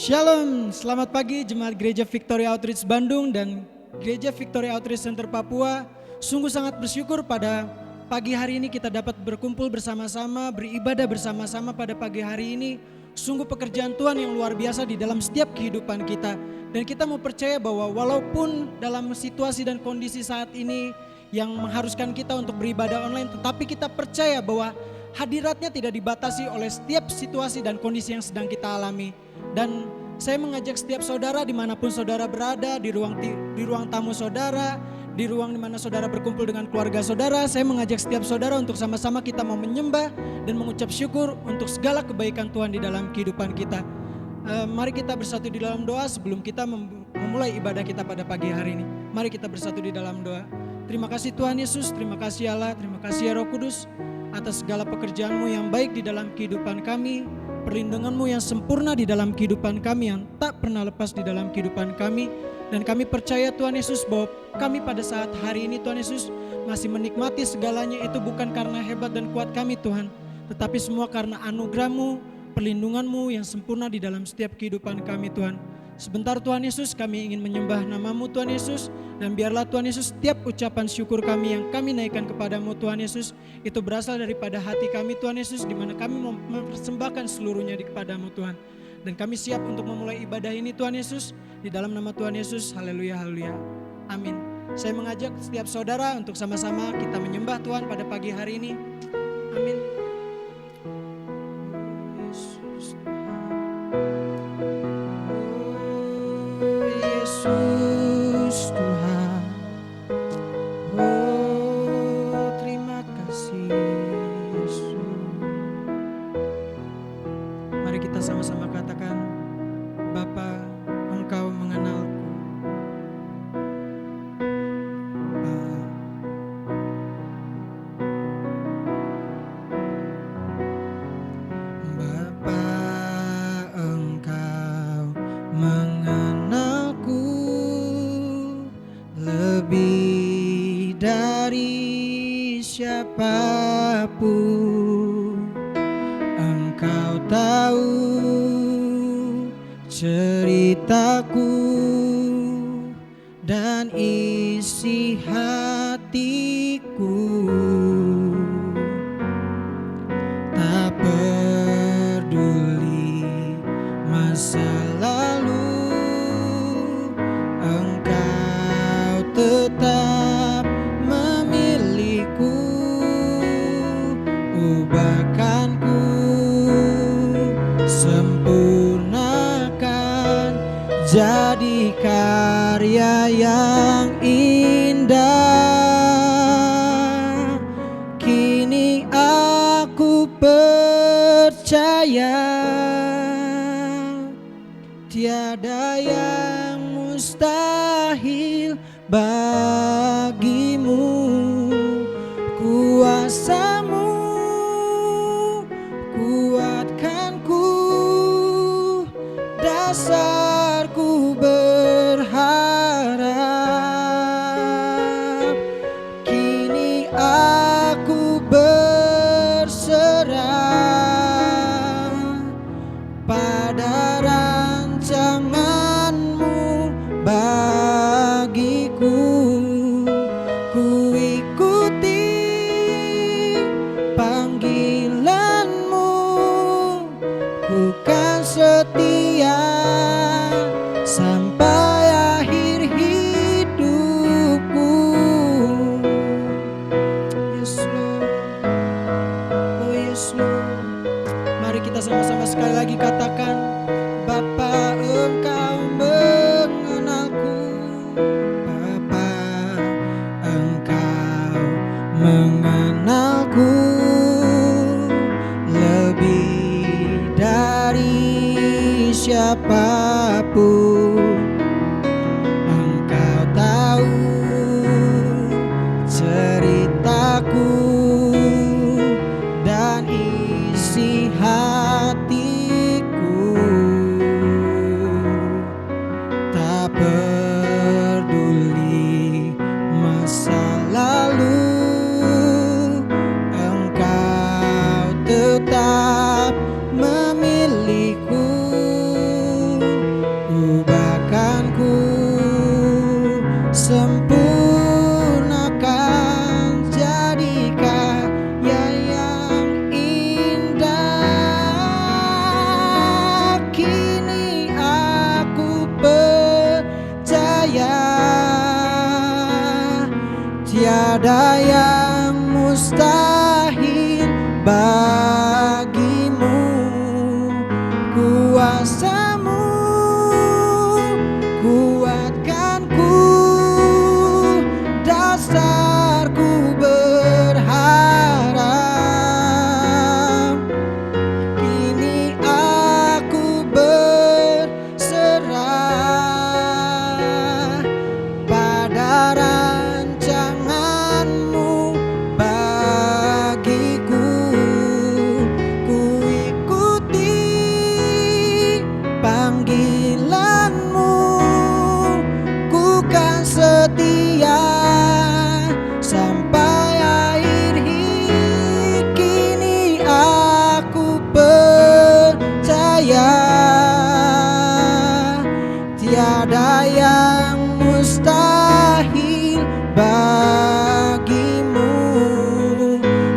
Shalom, selamat pagi Jemaat Gereja Victory Outreach Bandung dan Gereja Victory Outreach Center Papua. Sungguh sangat bersyukur pada pagi hari ini kita dapat berkumpul bersama-sama, beribadah bersama-sama pada pagi hari ini. Sungguh pekerjaan Tuhan yang luar biasa di dalam setiap kehidupan kita. Dan kita mau percaya bahwa walaupun dalam situasi dan kondisi saat ini yang mengharuskan kita untuk beribadah online, tetapi kita percaya bahwa hadiratnya tidak dibatasi oleh setiap situasi dan kondisi yang sedang kita alami. Dan saya mengajak setiap saudara dimanapun saudara berada, di ruang tamu saudara, di ruang dimana saudara berkumpul dengan keluarga saudara. Saya mengajak setiap saudara untuk sama-sama kita mau menyembah dan mengucap syukur untuk segala kebaikan Tuhan di dalam kehidupan kita. Mari kita bersatu di dalam doa sebelum kita memulai ibadah kita pada pagi hari ini. Mari kita bersatu di dalam doa. Terima kasih Tuhan Yesus, terima kasih Allah, terima kasih ya Roh Kudus atas segala pekerjaan-Mu yang baik di dalam kehidupan kami. Perlindungan-Mu yang sempurna di dalam kehidupan kami, yang tak pernah lepas di dalam kehidupan kami. Dan kami percaya Tuhan Yesus bahwa kami pada saat hari ini Tuhan Yesus masih menikmati segalanya itu bukan karena hebat dan kuat kami Tuhan, tetapi semua karena anugerah-Mu, perlindungan-Mu yang sempurna di dalam setiap kehidupan kami Tuhan. Sebentar Tuhan Yesus, kami ingin menyembah nama-Mu Tuhan Yesus. Dan biarlah Tuhan Yesus setiap ucapan syukur kami yang kami naikkan kepadamu Tuhan Yesus, itu berasal daripada hati kami Tuhan Yesus, di mana kami mempersembahkan seluruhnya kepadamu Tuhan. Dan kami siap untuk memulai ibadah ini Tuhan Yesus, di dalam nama Tuhan Yesus. Haleluya, haleluya. Amin. Saya mengajak setiap saudara untuk sama-sama kita menyembah Tuhan pada pagi hari ini. Amin. Yesus Tuhan, oh terima kasih Yesus. Mari kita sama-sama katakan, Bapa, Engkau mengenalku. Bapa, Engkau mengenalku lebih dari siapapun. Engkau tahu ceritaku dan isi hatiku. Tak peduli masa lalu, Engkau tetap memilihku. Ubahkanku, sempurnakan, jadi karya yang indah. Kini aku percaya tiada yang mustahil bagimu. Kuasa-Mu kuatkanku, dasarku berharap. Kini aku berserah pada rancangan-Mu bagiku. Ku ikuti panggilan-Mu, ku kan setia sampai akhir hidupku. Yes Lord, oh yes Lord. Mari kita sama-sama sekali lagi katakan, Bapa, Engkau mengenalku. Bapa, Engkau mengenalku lebih dari siapapun. Engkau tahu ceritaku dan isi hatiku. bagimu, kuasa-Mu kuatkanku, dasarku berharap. Kini aku berserah pada rancangan-Mu bagiku. Ku ikuti panggilan-Mu, ku kan setia sampai akhir hidup. Kini aku percaya tiada yang mustahil bagimu,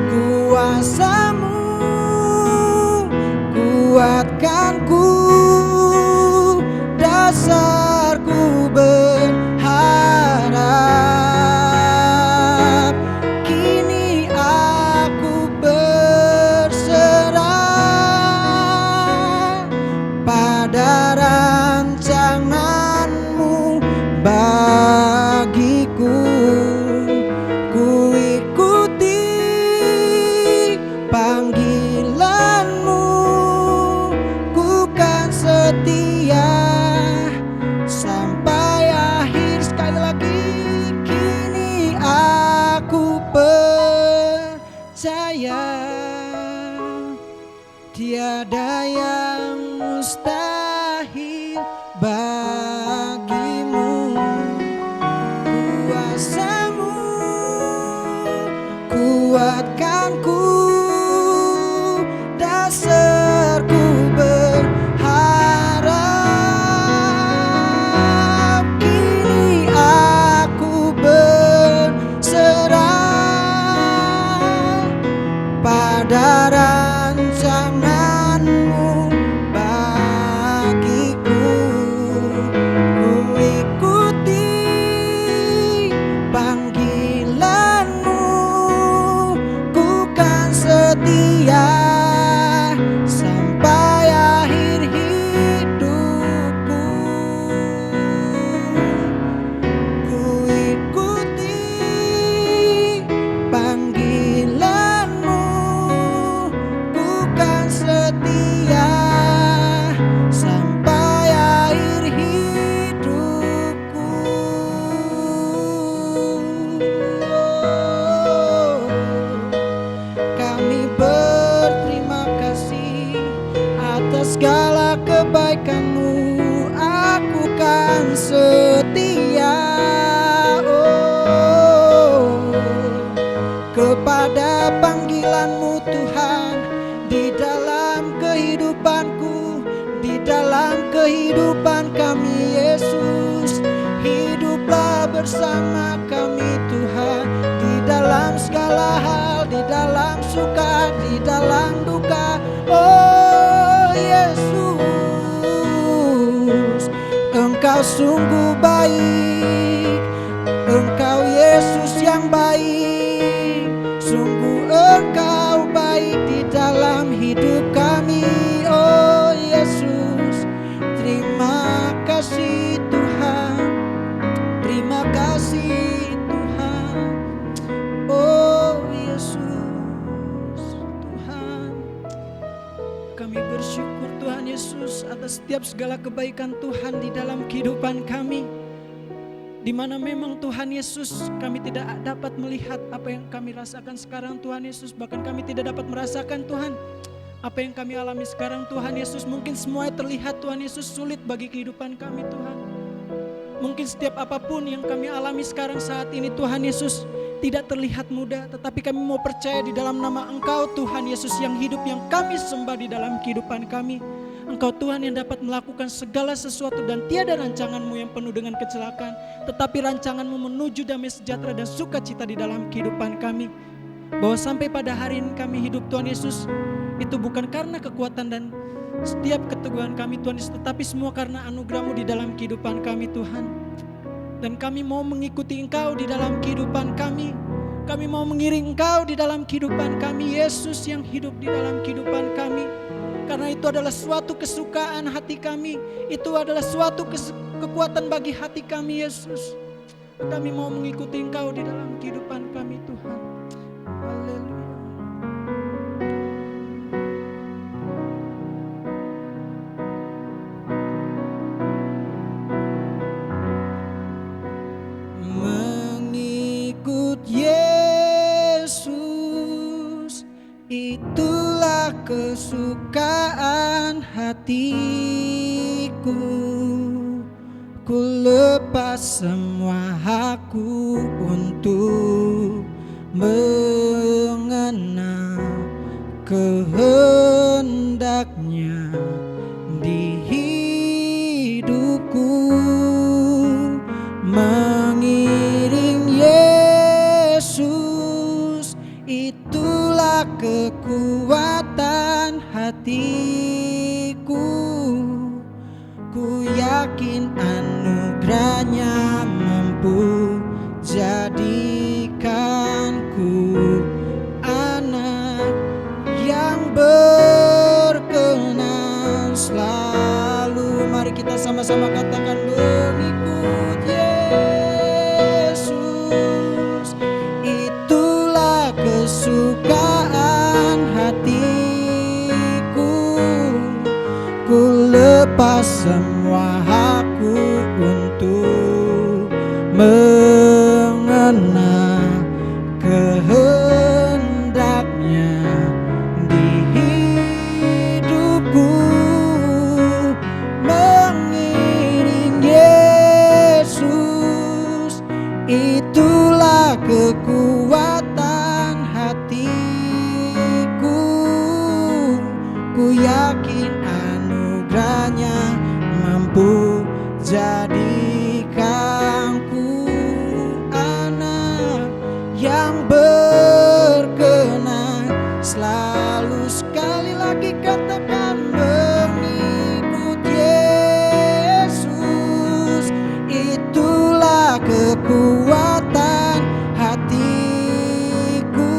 kuasa-Mu kuatkanku, dasarku berharap. Kini aku berserah pada rancangan-Mu bagiku. Ku ikuti panggilan-Mu, ku kan setia sampai akhir. Sekali lagi, kini aku percaya tiada yang mustahil bagimu, kuasa-Mu kuatkanku, dasarku berharap. Kini aku berserah pada rancangan-Mu bagiku. Ku ikuti panggilan-Mu, ku kan setia sampai akhir hidupku. Ku ikuti panggilan-Mu, ku kan setia sampai akhir hidupku. Kami berterima kasih atas segala kebaikan-Mu, aku kan setia kepada panggilan-Mu Tuhan di dalam kehidupanku, di dalam kehidupan kami Yesus. Hiduplah bersama kami Tuhan, di dalam segala hal, di dalam suka, di dalam duka. Oh Yesus, Engkau sungguh baik, Engkau Yesus yang baik, sungguh Engkau baik di dalam hidup kami. Oh Yesus, terima kasih Tuhan, terima kasih Tuhan. Oh Yesus, Tuhan, kami bersyukur Tuhan Yesus atas setiap segala kebaikan Tuhan di dalam kehidupan kami, di mana memang Tuhan Yesus kami tidak dapat melihat apa yang kami rasakan sekarang Tuhan Yesus. Bahkan kami tidak dapat merasakan Tuhan apa yang kami alami sekarang Tuhan Yesus. Mungkin semua terlihat Tuhan Yesus sulit bagi kehidupan kami Tuhan. Mungkin setiap apapun yang kami alami sekarang saat ini Tuhan Yesus tidak terlihat mudah, tetapi kami mau percaya di dalam nama Engkau Tuhan Yesus yang hidup, yang kami sembah di dalam kehidupan kami. Engkau Tuhan yang dapat melakukan segala sesuatu, dan tiada rancangan-Mu yang penuh dengan kecelakaan, tetapi rancangan-Mu menuju damai sejahtera dan sukacita di dalam kehidupan kami. Bahwa sampai pada hari ini kami hidup Tuhan Yesus, itu bukan karena kekuatan dan setiap keteguhan kami Tuhan Yesus, tetapi semua karena anugerah-Mu di dalam kehidupan kami Tuhan. Dan kami mau mengikuti Engkau di dalam kehidupan kami. Kami mau mengiring Engkau di dalam kehidupan kami, Yesus yang hidup di dalam kehidupan kami. Karena itu adalah suatu kesukaan hati kami. Itu adalah suatu kekuatan bagi hati kami, Yesus. Kami mau mengikuti Engkau di dalam kehidupan kami, Tuhan. Haleluya. Mengikut Yesus, itulah kesukaan hatiku. Ku lepas semua hakku untuk mengenal kehendaknya di hidupku. Mengiring Yesus, itulah kekuatan hatiku. Ku yakin anugerahnya mampu jadikanku anak yang berkenan selalu. Mari kita sama-sama katakan, mengikut Yesus, itulah kesukaan hatiku. Ku lepas semua hakku untuk mengenal kehendaknya di hidupku. Mengiring Yesus, itulah kekuatan hatiku. Ku yakin anugerahnya mampu jadikanku anak yang berkenan selalu. Sekali lagi katakan, mengikut Yesus, itulah kekuatan hatiku.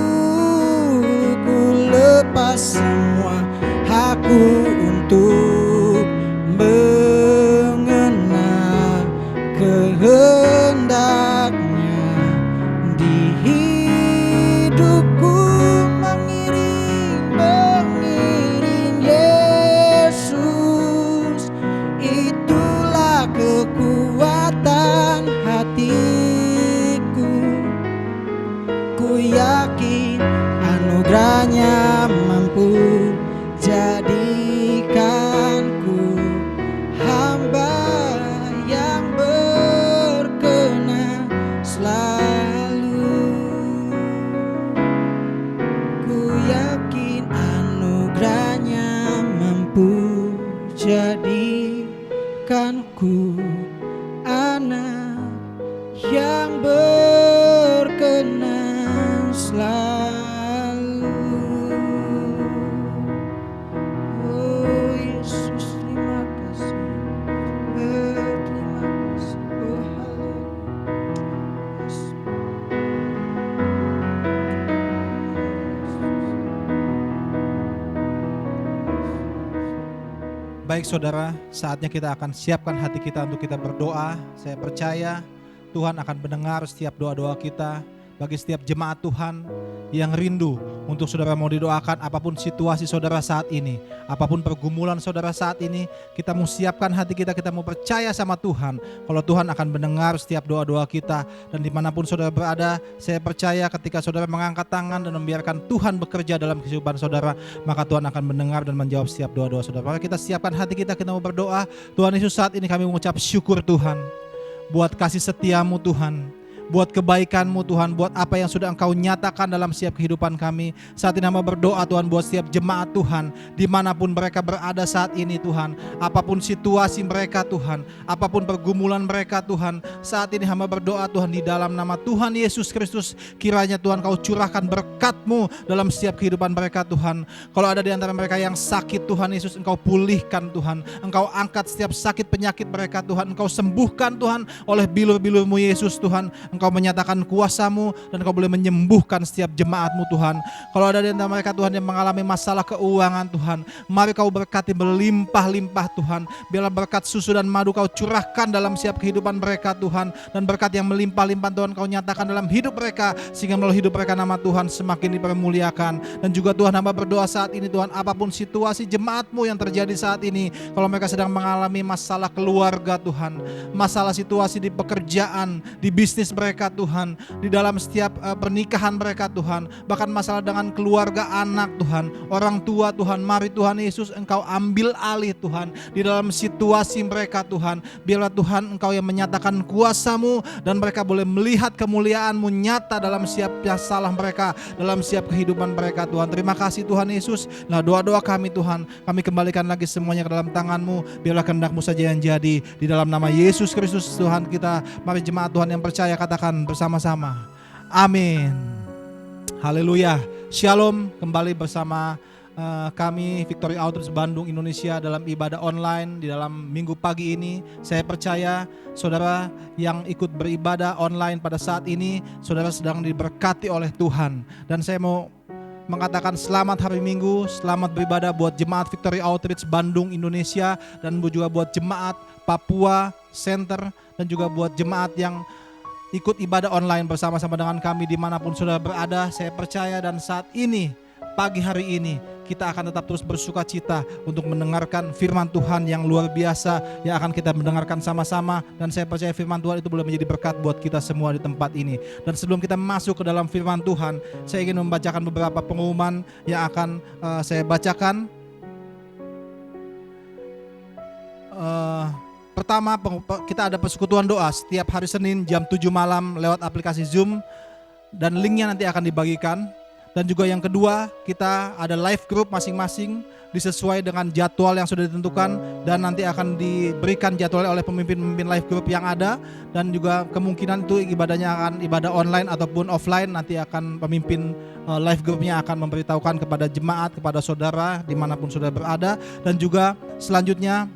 Ku lepas semua hakku untuk mengenal kehendaknya di hidupku. Mengiring Yesus, itulah kekuatan hatiku. Ku yakin anugerahnya mampu jadikanku hamba yang berkenan selalu. Ku yakin anugerahnya mampu jadikanku anak yang berkenan selalu. Oh Yesus, terima kasih. Terima kasih. Oh haleluya. Yesus. Baik saudara, saatnya kita akan siapkan hati kita untuk kita berdoa. Saya percaya Tuhan akan mendengar setiap doa-doa kita. Bagi setiap jemaat Tuhan yang rindu untuk saudara mau didoakan, apapun situasi saudara saat ini, apapun pergumulan saudara saat ini, kita mau siapkan hati kita, kita mau percaya sama Tuhan. Kalau Tuhan akan mendengar setiap doa-doa kita, dan dimanapun saudara berada, saya percaya ketika saudara mengangkat tangan dan membiarkan Tuhan bekerja dalam kehidupan saudara, maka Tuhan akan mendengar dan menjawab setiap doa-doa saudara. Maka kita siapkan hati kita, kita mau berdoa. Tuhan Yesus, saat ini kami mengucap syukur Tuhan, buat kasih setiamu Tuhan, buat kebaikan-Mu Tuhan, buat apa yang sudah Engkau nyatakan dalam setiap kehidupan kami. Saat ini hamba berdoa Tuhan buat setiap jemaat Tuhan, dimanapun mereka berada saat ini Tuhan, apapun situasi mereka Tuhan, apapun pergumulan mereka Tuhan, saat ini hamba berdoa Tuhan di dalam nama Tuhan Yesus Kristus, kiranya Tuhan Kau curahkan berkat-Mu dalam setiap kehidupan mereka Tuhan. Kalau ada di antara mereka yang sakit Tuhan Yesus, Engkau pulihkan Tuhan, Engkau angkat setiap sakit penyakit mereka Tuhan, Engkau sembuhkan Tuhan oleh bilur-bilur-Mu Yesus Tuhan. Engkau menyatakan kuasa-Mu dan Engkau boleh menyembuhkan setiap jemaat-Mu Tuhan. Kalau ada di antara mereka Tuhan yang mengalami masalah keuangan Tuhan, mari Kau berkati berlimpah-limpah Tuhan. Biarlah berkat susu dan madu Kau curahkan dalam setiap kehidupan mereka Tuhan. Dan berkat yang melimpah-limpah Tuhan Kau nyatakan dalam hidup mereka, sehingga melalui hidup mereka nama Tuhan semakin dipermuliakan. Dan juga Tuhan, hamba berdoa saat ini Tuhan, apapun situasi jemaat-Mu yang terjadi saat ini, kalau mereka sedang mengalami masalah keluarga Tuhan, masalah situasi di pekerjaan, di bisnis mereka Tuhan, di dalam setiap pernikahan mereka Tuhan, bahkan masalah dengan keluarga anak Tuhan, orang tua Tuhan, mari Tuhan Yesus Engkau ambil alih Tuhan di dalam situasi mereka Tuhan. Biarlah Tuhan Engkau yang menyatakan kuasa-Mu dan mereka boleh melihat kemuliaan-Mu nyata dalam setiap masalah mereka, dalam setiap kehidupan mereka Tuhan. Terima kasih Tuhan Yesus. Nah, doa-doa kami Tuhan, kami kembalikan lagi semuanya ke dalam tangan-Mu. Biarlah kehendak-Mu saja yang jadi, di dalam nama Yesus Kristus Tuhan kita. Mari jemaat Tuhan yang percaya katakan bersama-sama, amin. Haleluya. Shalom, kembali bersama kami Victory Outreach Bandung Indonesia dalam ibadah online di dalam minggu pagi ini. Saya percaya saudara yang ikut beribadah online pada saat ini, saudara sedang diberkati oleh Tuhan. Dan saya mau mengatakan selamat hari Minggu, selamat beribadah buat jemaat Victory Outreach Bandung Indonesia, dan juga buat jemaat Papua Center, dan juga buat jemaat yang ikut ibadah online bersama-sama dengan kami dimanapun saudara berada. Saya percaya dan saat ini, pagi hari ini, kita akan tetap terus bersuka cita untuk mendengarkan firman Tuhan yang luar biasa yang akan kita mendengarkan sama-sama. Dan saya percaya firman Tuhan itu boleh menjadi berkat buat kita semua di tempat ini. Dan sebelum kita masuk ke dalam firman Tuhan, saya ingin membacakan beberapa pengumuman yang akan saya bacakan. Pertama, kita ada persekutuan doa setiap hari Senin jam 7 malam lewat aplikasi Zoom, dan linknya nanti akan dibagikan. Dan juga yang kedua, kita ada live group masing-masing disesuai dengan jadwal yang sudah ditentukan, dan nanti akan diberikan jadwal oleh pemimpin-pemimpin live group yang ada. Dan juga kemungkinan itu ibadahnya akan ibadah online ataupun offline. Nanti akan pemimpin live groupnya akan memberitahukan kepada jemaat, kepada saudara dimanapun saudara berada. Dan juga selanjutnya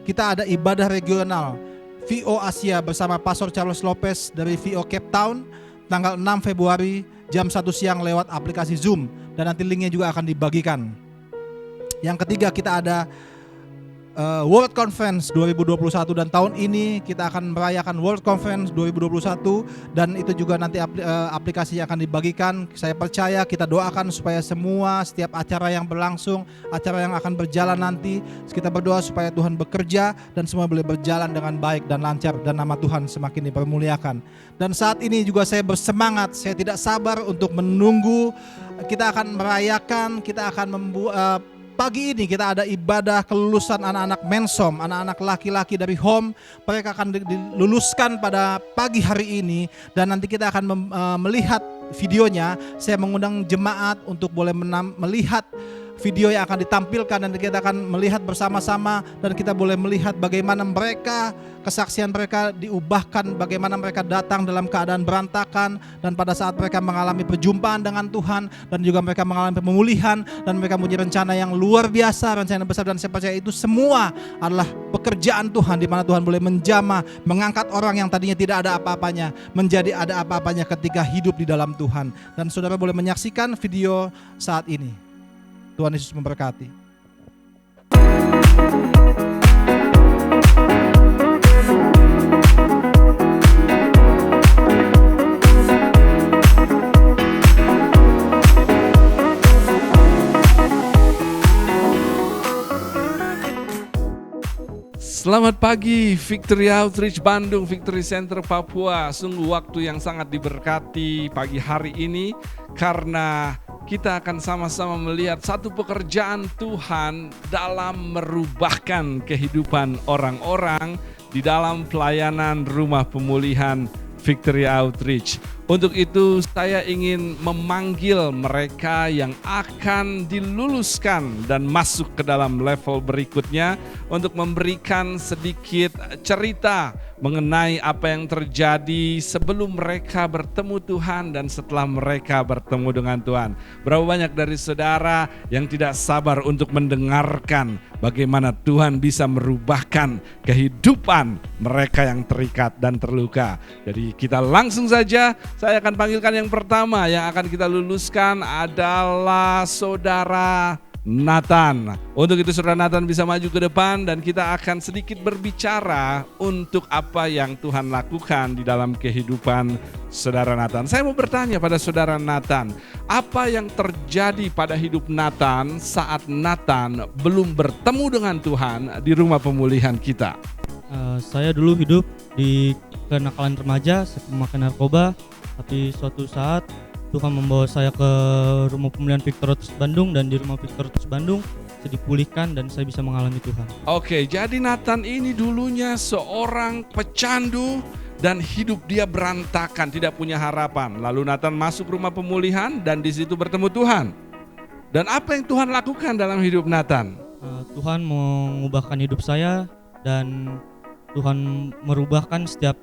kita ada ibadah regional VO Asia bersama Pastor Charles Lopez dari VO Cape Town tanggal 6 Februari jam 1 siang lewat aplikasi Zoom, dan nanti linknya juga akan dibagikan. Yang ketiga, kita ada World Conference 2021, dan tahun ini kita akan merayakan World Conference 2021, dan itu juga nanti aplikasi yang akan dibagikan. Saya percaya, kita doakan supaya semua setiap acara yang berlangsung, acara yang akan berjalan nanti, kita berdoa supaya Tuhan bekerja dan semua boleh berjalan dengan baik dan lancar, dan nama Tuhan semakin dipermuliakan. Dan saat ini juga saya bersemangat, saya tidak sabar untuk menunggu. Kita akan merayakan, kita akan pagi ini kita ada ibadah kelulusan anak-anak Mensom, anak-anak laki-laki dari Home. Mereka akan diluluskan pada pagi hari ini, dan nanti kita akan melihat videonya. Saya mengundang jemaat untuk boleh melihat video yang akan ditampilkan, dan kita akan melihat bersama-sama, dan kita boleh melihat bagaimana mereka, kesaksian mereka diubahkan, bagaimana mereka datang dalam keadaan berantakan, dan pada saat mereka mengalami perjumpaan dengan Tuhan, dan juga mereka mengalami pemulihan, dan mereka punya rencana yang luar biasa, rencana besar. Dan saya percaya itu semua adalah pekerjaan Tuhan, di mana Tuhan boleh menjamah, mengangkat orang yang tadinya tidak ada apa-apanya menjadi ada apa-apanya ketika hidup di dalam Tuhan. Dan saudara boleh menyaksikan video saat ini. Tuhan Yesus memberkati. Selamat pagi Victory Outreach Bandung, Victory Center Papua. Sungguh waktu yang sangat diberkati pagi hari ini, karena kita akan sama-sama melihat satu pekerjaan Tuhan dalam merubahkan kehidupan orang-orang di dalam pelayanan rumah pemulihan Victory Outreach. Untuk itu saya ingin memanggil mereka yang akan diluluskan dan masuk ke dalam level berikutnya untuk memberikan sedikit cerita mengenai apa yang terjadi sebelum mereka bertemu Tuhan dan setelah mereka bertemu dengan Tuhan. Berapa banyak dari saudara yang tidak sabar untuk mendengarkan bagaimana Tuhan bisa merubahkan kehidupan mereka yang terikat dan terluka. Jadi kita langsung saja, saya akan panggilkan yang pertama yang akan kita luluskan adalah saudara Nathan. Untuk itu saudara Nathan bisa maju ke depan dan kita akan sedikit berbicara untuk apa yang Tuhan lakukan di dalam kehidupan saudara Nathan. Saya mau bertanya pada saudara Nathan, apa yang terjadi pada hidup Nathan saat Nathan belum bertemu dengan Tuhan di rumah pemulihan kita? Saya dulu hidup di kenakalan remaja, saya memakai narkoba, tapi suatu saat Tuhan membawa saya ke rumah pemulihan Victory Outreach Bandung, dan di rumah Victory Outreach Bandung saya dipulihkan dan saya bisa mengalami Tuhan. Oke, jadi Nathan ini dulunya seorang pecandu dan hidup dia berantakan, tidak punya harapan. Lalu Nathan masuk rumah pemulihan dan di situ bertemu Tuhan. Dan apa yang Tuhan lakukan dalam hidup Nathan? Tuhan mengubahkan hidup saya dan Tuhan merubahkan setiap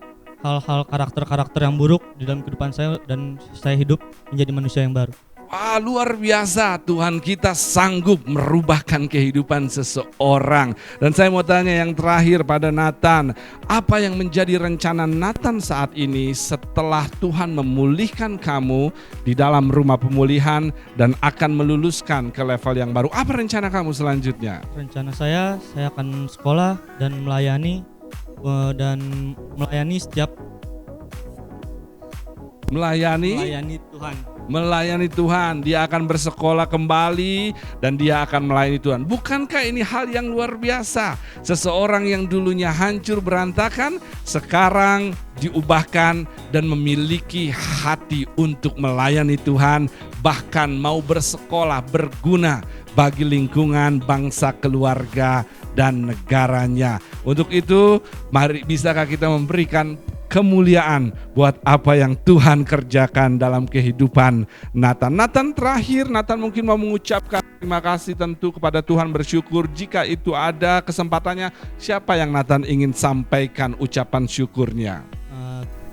hal-hal karakter-karakter yang buruk di dalam kehidupan saya dan saya hidup menjadi manusia yang baru. Wah, luar biasa, Tuhan kita sanggup merubahkan kehidupan seseorang. Dan saya mau tanya yang terakhir pada Nathan, apa yang menjadi rencana Nathan saat ini setelah Tuhan memulihkan kamu di dalam rumah pemulihan dan akan meluluskan ke level yang baru? Apa rencana kamu selanjutnya? Rencana saya akan sekolah dan melayani setiap melayani Tuhan. Melayani Tuhan, dia akan bersekolah kembali dan dia akan melayani Tuhan. Bukankah ini hal yang luar biasa? Seseorang yang dulunya hancur berantakan sekarang diubahkan dan memiliki hati untuk melayani Tuhan, bahkan mau bersekolah berguna bagi lingkungan, bangsa, keluarga, dan negaranya. Untuk itu, mari bisakah kita memberikan kemuliaan buat apa yang Tuhan kerjakan dalam kehidupan Nathan. Nathan terakhir, Nathan mungkin mau mengucapkan terima kasih tentu kepada Tuhan, bersyukur. Jika itu ada kesempatannya, siapa yang Nathan ingin sampaikan ucapan syukurnya?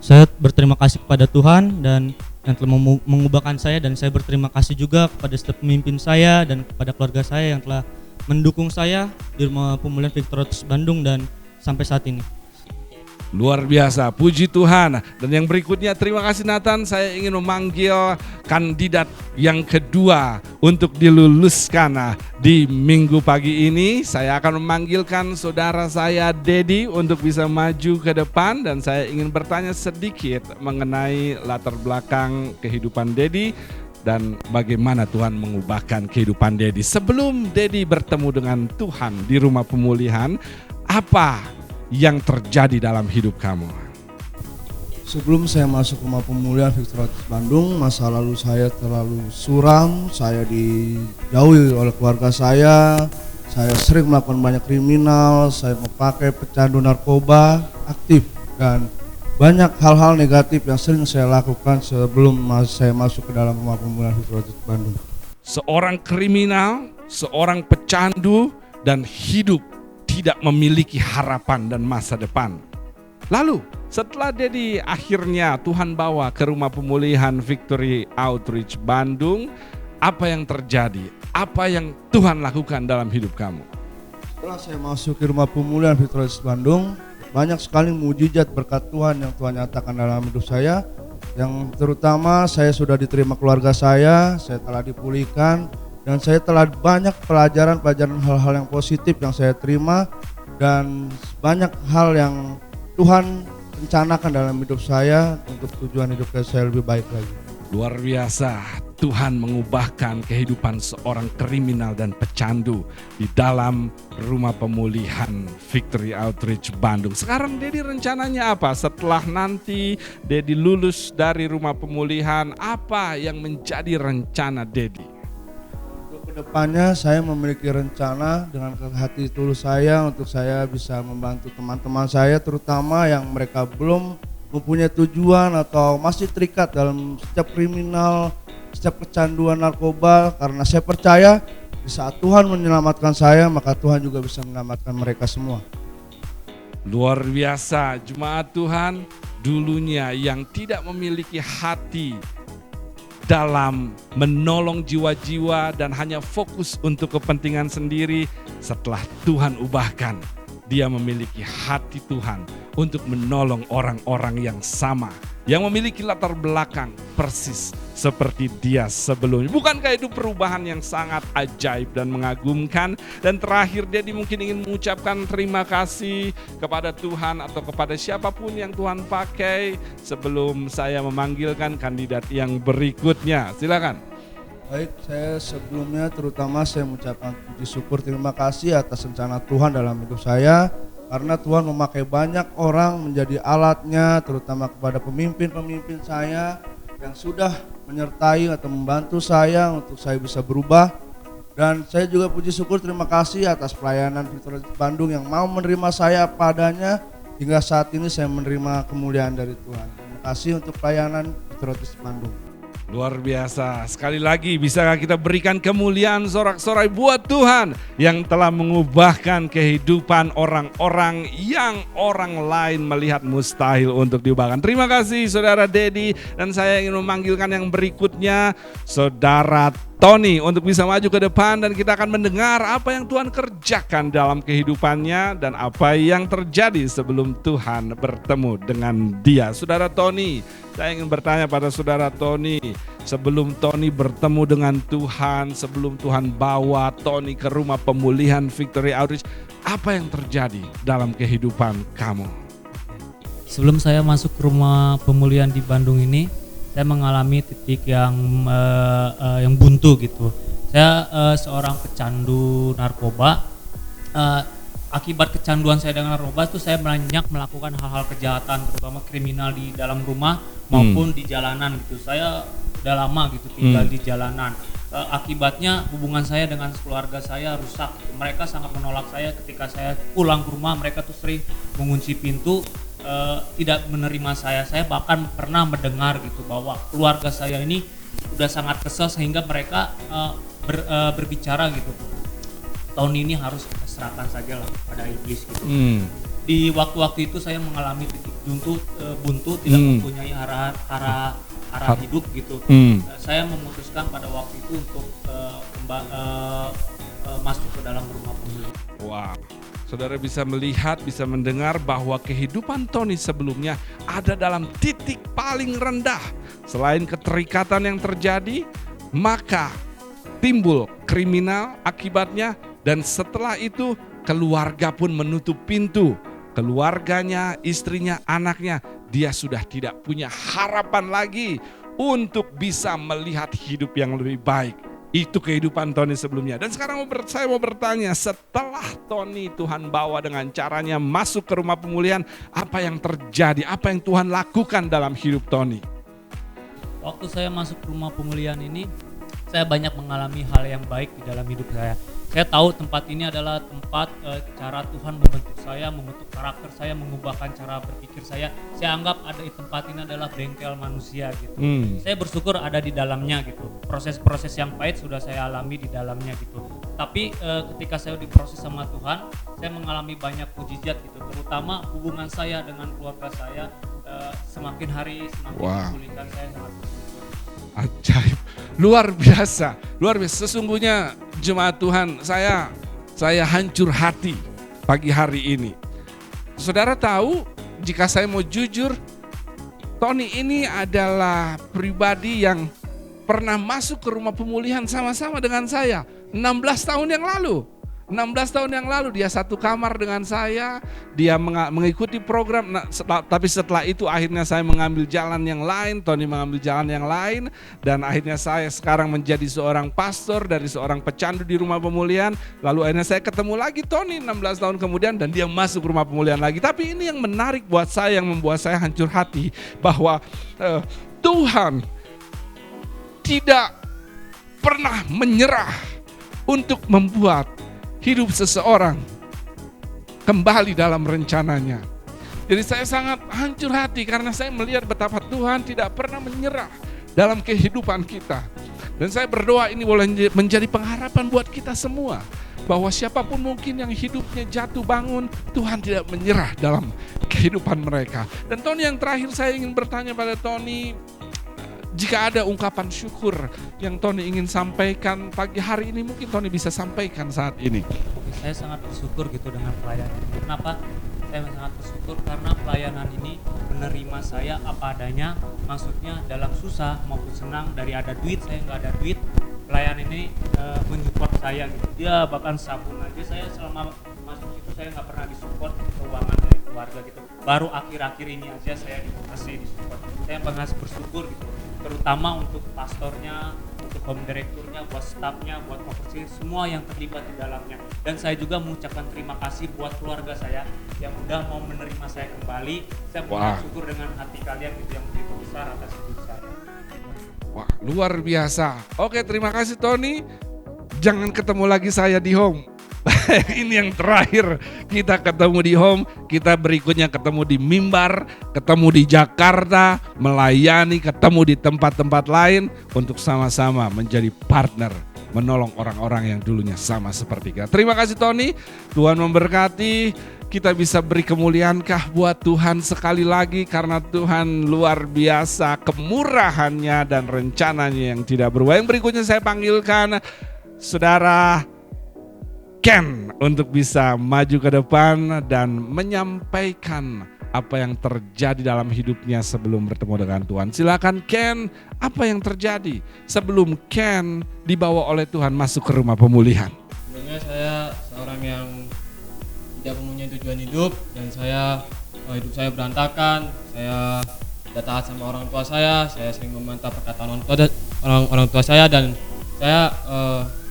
Saya berterima kasih kepada Tuhan dan yang telah mengubahkan saya, dan saya berterima kasih juga kepada setiap pemimpin saya dan kepada keluarga saya yang telah mendukung saya di rumah pemulihan Victory Outreach Bandung dan sampai saat ini. Luar biasa, puji Tuhan. Dan yang berikutnya, terima kasih Nathan. Saya ingin memanggil kandidat yang kedua untuk diluluskan di minggu pagi ini. Saya akan memanggilkan saudara saya Dedi untuk bisa maju ke depan. Dan saya ingin bertanya sedikit mengenai latar belakang kehidupan Dedi dan bagaimana Tuhan mengubahkan kehidupan Dedi. Sebelum Dedi bertemu dengan Tuhan di rumah pemulihan, apa yang terjadi dalam hidup kamu? Sebelum saya masuk rumah pemulihan Victory Outreach Bandung, masa lalu saya terlalu suram, saya dijauhi oleh keluarga saya sering melakukan banyak kriminal, saya memakai pecandu narkoba aktif, dan banyak hal-hal negatif yang sering saya lakukan sebelum saya masuk ke dalam rumah pemulihan Victory Outreach Bandung. Seorang kriminal, seorang pecandu, dan hidup tidak memiliki harapan dan masa depan. Lalu setelah Dedi akhirnya Tuhan bawa ke rumah pemulihan Victory Outreach Bandung, apa yang terjadi? Apa yang Tuhan lakukan dalam hidup kamu? Setelah saya masuk ke rumah pemulihan Victory Outreach Bandung, banyak sekali mujizat berkat Tuhan yang Tuhan nyatakan dalam hidup saya. Yang terutama saya sudah diterima keluarga saya telah dipulihkan, dan saya telah banyak pelajaran hal-hal yang positif yang saya terima, dan banyak hal yang Tuhan rencanakan dalam hidup saya untuk tujuan hidup saya lebih baik lagi. Luar biasa, Tuhan mengubahkan kehidupan seorang kriminal dan pecandu di dalam rumah pemulihan Victory Outreach Bandung. Sekarang Dedi rencananya apa? Setelah nanti Dedi lulus dari rumah pemulihan, apa yang menjadi rencana Dedi? Kedepannya saya memiliki rencana dengan hati tulus saya untuk saya bisa membantu teman-teman saya, terutama yang mereka belum mempunyai tujuan atau masih terikat dalam setiap kriminal, setiap kecanduan narkoba, karena saya percaya di saat Tuhan menyelamatkan saya, maka Tuhan juga bisa menyelamatkan mereka semua. Luar biasa, jemaat Tuhan, dulunya yang tidak memiliki hati dalam menolong jiwa-jiwa dan hanya fokus untuk kepentingan sendiri, setelah Tuhan ubahkan, dia memiliki hati Tuhan untuk menolong orang-orang yang sama, yang memiliki latar belakang persis seperti dia sebelumnya. Bukankah itu perubahan yang sangat ajaib dan mengagumkan? Dan terakhir dia mungkin ingin mengucapkan terima kasih kepada Tuhan atau kepada siapapun yang Tuhan pakai sebelum saya memanggilkan kandidat yang berikutnya. Silakan. Baik, saya sebelumnya terutama saya mengucapkan puji syukur terima kasih atas rencana Tuhan dalam hidup saya, karena Tuhan memakai banyak orang menjadi alatnya, terutama kepada pemimpin-pemimpin saya yang sudah menyertai atau membantu saya untuk saya bisa berubah. Dan saya juga puji syukur terima kasih atas pelayanan Victory Outreach Bandung yang mau menerima saya padanya, hingga saat ini saya menerima kemuliaan dari Tuhan. Terima kasih untuk pelayanan Victory Outreach Bandung. Luar biasa, sekali lagi bisakah kita berikan kemuliaan sorak-sorai buat Tuhan yang telah mengubahkan kehidupan orang-orang yang orang lain melihat mustahil untuk diubahkan. Terima kasih Saudara Dedi, dan saya ingin memanggilkan yang berikutnya Saudara Tony untuk bisa maju ke depan dan kita akan mendengar apa yang Tuhan kerjakan dalam kehidupannya dan apa yang terjadi sebelum Tuhan bertemu dengan dia. Saudara Tony, saya ingin bertanya pada Saudara Tony, sebelum Tony bertemu dengan Tuhan, sebelum Tuhan bawa Tony ke rumah pemulihan Victory Outreach, apa yang terjadi dalam kehidupan kamu? Sebelum saya masuk ke rumah pemulihan di Bandung ini, saya mengalami titik yang buntu gitu. Saya seorang pecandu narkoba. Akibat kecanduan saya dengan narkoba itu saya banyak melakukan hal-hal kejahatan, terutama kriminal di dalam rumah maupun di jalanan gitu. Saya udah lama gitu tinggal di jalanan. Akibatnya hubungan saya dengan keluarga saya rusak gitu. Mereka sangat menolak saya ketika saya pulang ke rumah. Mereka tuh sering mengunci pintu, tidak menerima saya bahkan pernah mendengar gitu bahwa keluarga saya ini udah sangat kesal sehingga mereka berbicara gitu, tahun ini harus kita serahkan saja lah pada iblis gitu. Di waktu-waktu itu saya mengalami titik buntu, tidak mempunyai arah hidup gitu. Saya memutuskan pada waktu itu untuk masuk ke dalam rumah pemulihan. Wow. Saudara bisa melihat, bisa mendengar bahwa kehidupan Tony sebelumnya ada dalam titik paling rendah. Selain keterikatan yang terjadi, maka timbul kriminal akibatnya, dan setelah itu keluarga pun menutup pintu. Keluarganya, istrinya, anaknya, dia sudah tidak punya harapan lagi untuk bisa melihat hidup yang lebih baik. Itu kehidupan Tony sebelumnya. Dan sekarang saya mau bertanya, setelah Tony Tuhan bawa dengan caranya masuk ke rumah pemulihan, apa yang terjadi? Apa yang Tuhan lakukan dalam hidup Tony? Waktu saya masuk ke rumah pemulihan ini, saya banyak mengalami hal yang baik di dalam hidup saya. Saya tahu tempat ini adalah tempat cara Tuhan membentuk saya, membentuk karakter saya, mengubahkan cara berpikir saya. Saya anggap ada di tempat ini adalah bengkel manusia gitu. Saya bersyukur ada di dalamnya gitu. Proses-proses yang pahit sudah saya alami di dalamnya gitu. Tapi ketika saya diproses sama Tuhan, saya mengalami banyak mukjizat gitu. Terutama hubungan saya dengan keluarga saya semakin hari semakin dipulihkan. Saya sangat bersyukur. Ajaib, luar biasa, luar biasa. Sesungguhnya jemaat Tuhan, saya hancur hati pagi hari ini. Saudara tahu, jika saya mau jujur, Tony ini adalah pribadi yang pernah masuk ke rumah pemulihan sama-sama dengan saya 16 tahun yang lalu. 16 tahun yang lalu dia satu kamar dengan saya, dia mengikuti program, tapi setelah itu akhirnya saya mengambil jalan yang lain, Tony mengambil jalan yang lain, dan akhirnya saya sekarang menjadi seorang pastor dari seorang pecandu di rumah pemulihan. Lalu akhirnya saya ketemu lagi Tony 16 tahun kemudian dan dia masuk rumah pemulihan lagi. Tapi ini yang menarik buat saya, yang membuat saya hancur hati, bahwa Tuhan tidak pernah menyerah untuk membuat hidup seseorang kembali dalam rencananya. Jadi saya sangat hancur hati karena saya melihat betapa Tuhan tidak pernah menyerah dalam kehidupan kita. Dan saya berdoa ini boleh menjadi pengharapan buat kita semua. Bahwa siapapun mungkin yang hidupnya jatuh bangun, Tuhan tidak menyerah dalam kehidupan mereka. Dan Tony, yang terakhir saya ingin bertanya pada Tony, jika ada ungkapan syukur yang Tony ingin sampaikan pagi hari ini, mungkin Tony bisa sampaikan saat ini. Saya sangat bersyukur gitu dengan pelayanan. Kenapa? Saya sangat bersyukur karena pelayanan ini menerima saya apa adanya, maksudnya dalam susah maupun senang, dari ada duit saya nggak ada duit, pelayanan ini mensupport saya gitu. Dia bahkan sabun aja, saya selama masuk itu saya nggak pernah disupport keuangan dari keluarga gitu. Baru akhir-akhir ini aja saya dikasih disupport. Saya sangat bersyukur gitu, terutama untuk pastornya, untuk home direkturnya, buat staffnya, buat overseer, semua yang terlibat di dalamnya. Dan saya juga mengucapkan terima kasih buat keluarga saya yang udah mau menerima saya kembali. Saya punya syukur dengan hati kalian gitu yang begitu besar atas hidup saya. Wah, luar biasa. Oke, terima kasih Tony. Jangan ketemu lagi saya di home. Ini yang terakhir kita ketemu di home. Kita berikutnya ketemu di mimbar, ketemu di Jakarta, melayani, ketemu di tempat-tempat lain untuk sama-sama menjadi partner, menolong orang-orang yang dulunya sama seperti kita. Terima kasih Tony, Tuhan memberkati. Kita bisa beri kemuliaankah buat Tuhan sekali lagi, karena Tuhan luar biasa kemurahannya dan rencananya yang tidak berubah. Yang berikutnya saya panggilkan Saudara Ken untuk bisa maju ke depan dan menyampaikan apa yang terjadi dalam hidupnya sebelum bertemu dengan Tuhan. Silakan Ken, apa yang terjadi sebelum Ken dibawa oleh Tuhan masuk ke rumah pemulihan? Sebenarnya saya seorang yang tidak mempunyai tujuan hidup, dan hidup saya berantakan. Saya tidak taat sama orang tua saya sering membantah perkataan orang tua saya, dan saya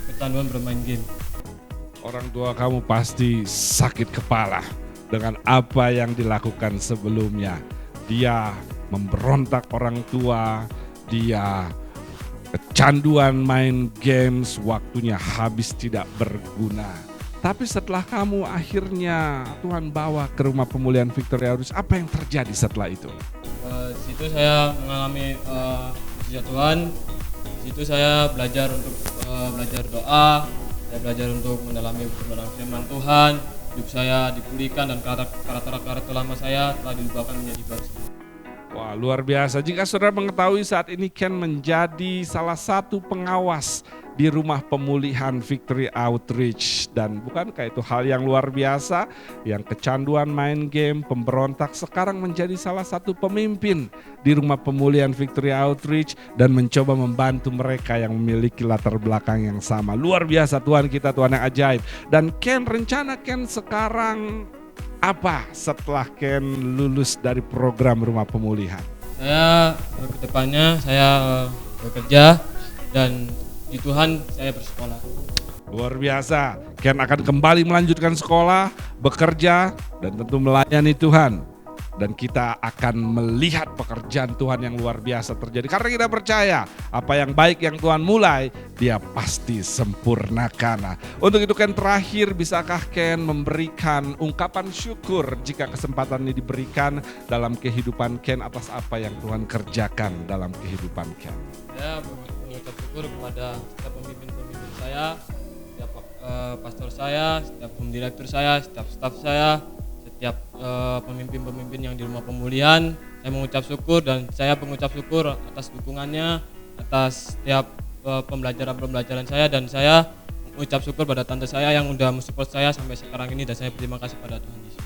kecanduan bermain game. Orang tua kamu pasti sakit kepala dengan apa yang dilakukan sebelumnya. Dia memberontak orang tua, dia kecanduan main games, waktunya habis tidak berguna. Tapi setelah kamu akhirnya Tuhan bawa ke rumah pemulihan Victory Outreach, apa yang terjadi setelah itu? Di situ saya mengalami mujizat Tuhan. Di situ saya belajar untuk belajar doa. Saya belajar untuk mendalami kebenaran firman Tuhan. Hidup saya dipulihkan dan karakter lama saya telah diubahkan menjadi baru. Wah, luar biasa. Jika saudara mengetahui saat ini Ken menjadi salah satu pengawas di rumah pemulihan Victory Outreach, dan bukankah itu hal yang luar biasa, yang kecanduan main game, pemberontak, sekarang menjadi salah satu pemimpin di rumah pemulihan Victory Outreach dan mencoba membantu mereka yang memiliki latar belakang yang sama. Luar biasa Tuhan kita, Tuhan yang ajaib. Dan Ken, rencana Ken sekarang apa setelah Ken lulus dari program rumah pemulihan? Saya kedepannya saya bekerja, dan di Tuhan saya bersekolah. Luar biasa, Ken akan kembali melanjutkan sekolah, bekerja, dan tentu melayani Tuhan. Dan kita akan melihat pekerjaan Tuhan yang luar biasa terjadi. Karena kita percaya apa yang baik yang Tuhan mulai, Dia pasti sempurnakan. Untuk itu Ken, terakhir, bisakah Ken memberikan ungkapan syukur jika kesempatan ini diberikan dalam kehidupan Ken atas apa yang Tuhan kerjakan dalam kehidupan Ken? Saya mengucap syukur kepada setiap pemimpin-pemimpin saya, setiap pastor saya, setiap home direktur saya, setiap staff saya, setiap pemimpin-pemimpin yang di rumah pemulihan. Saya mengucap syukur, dan saya mengucap syukur atas dukungannya, atas setiap pembelajaran saya, dan saya mengucap syukur pada tante saya yang udah mensupport saya sampai sekarang ini, dan saya berterima kasih pada Tuhan Yesus.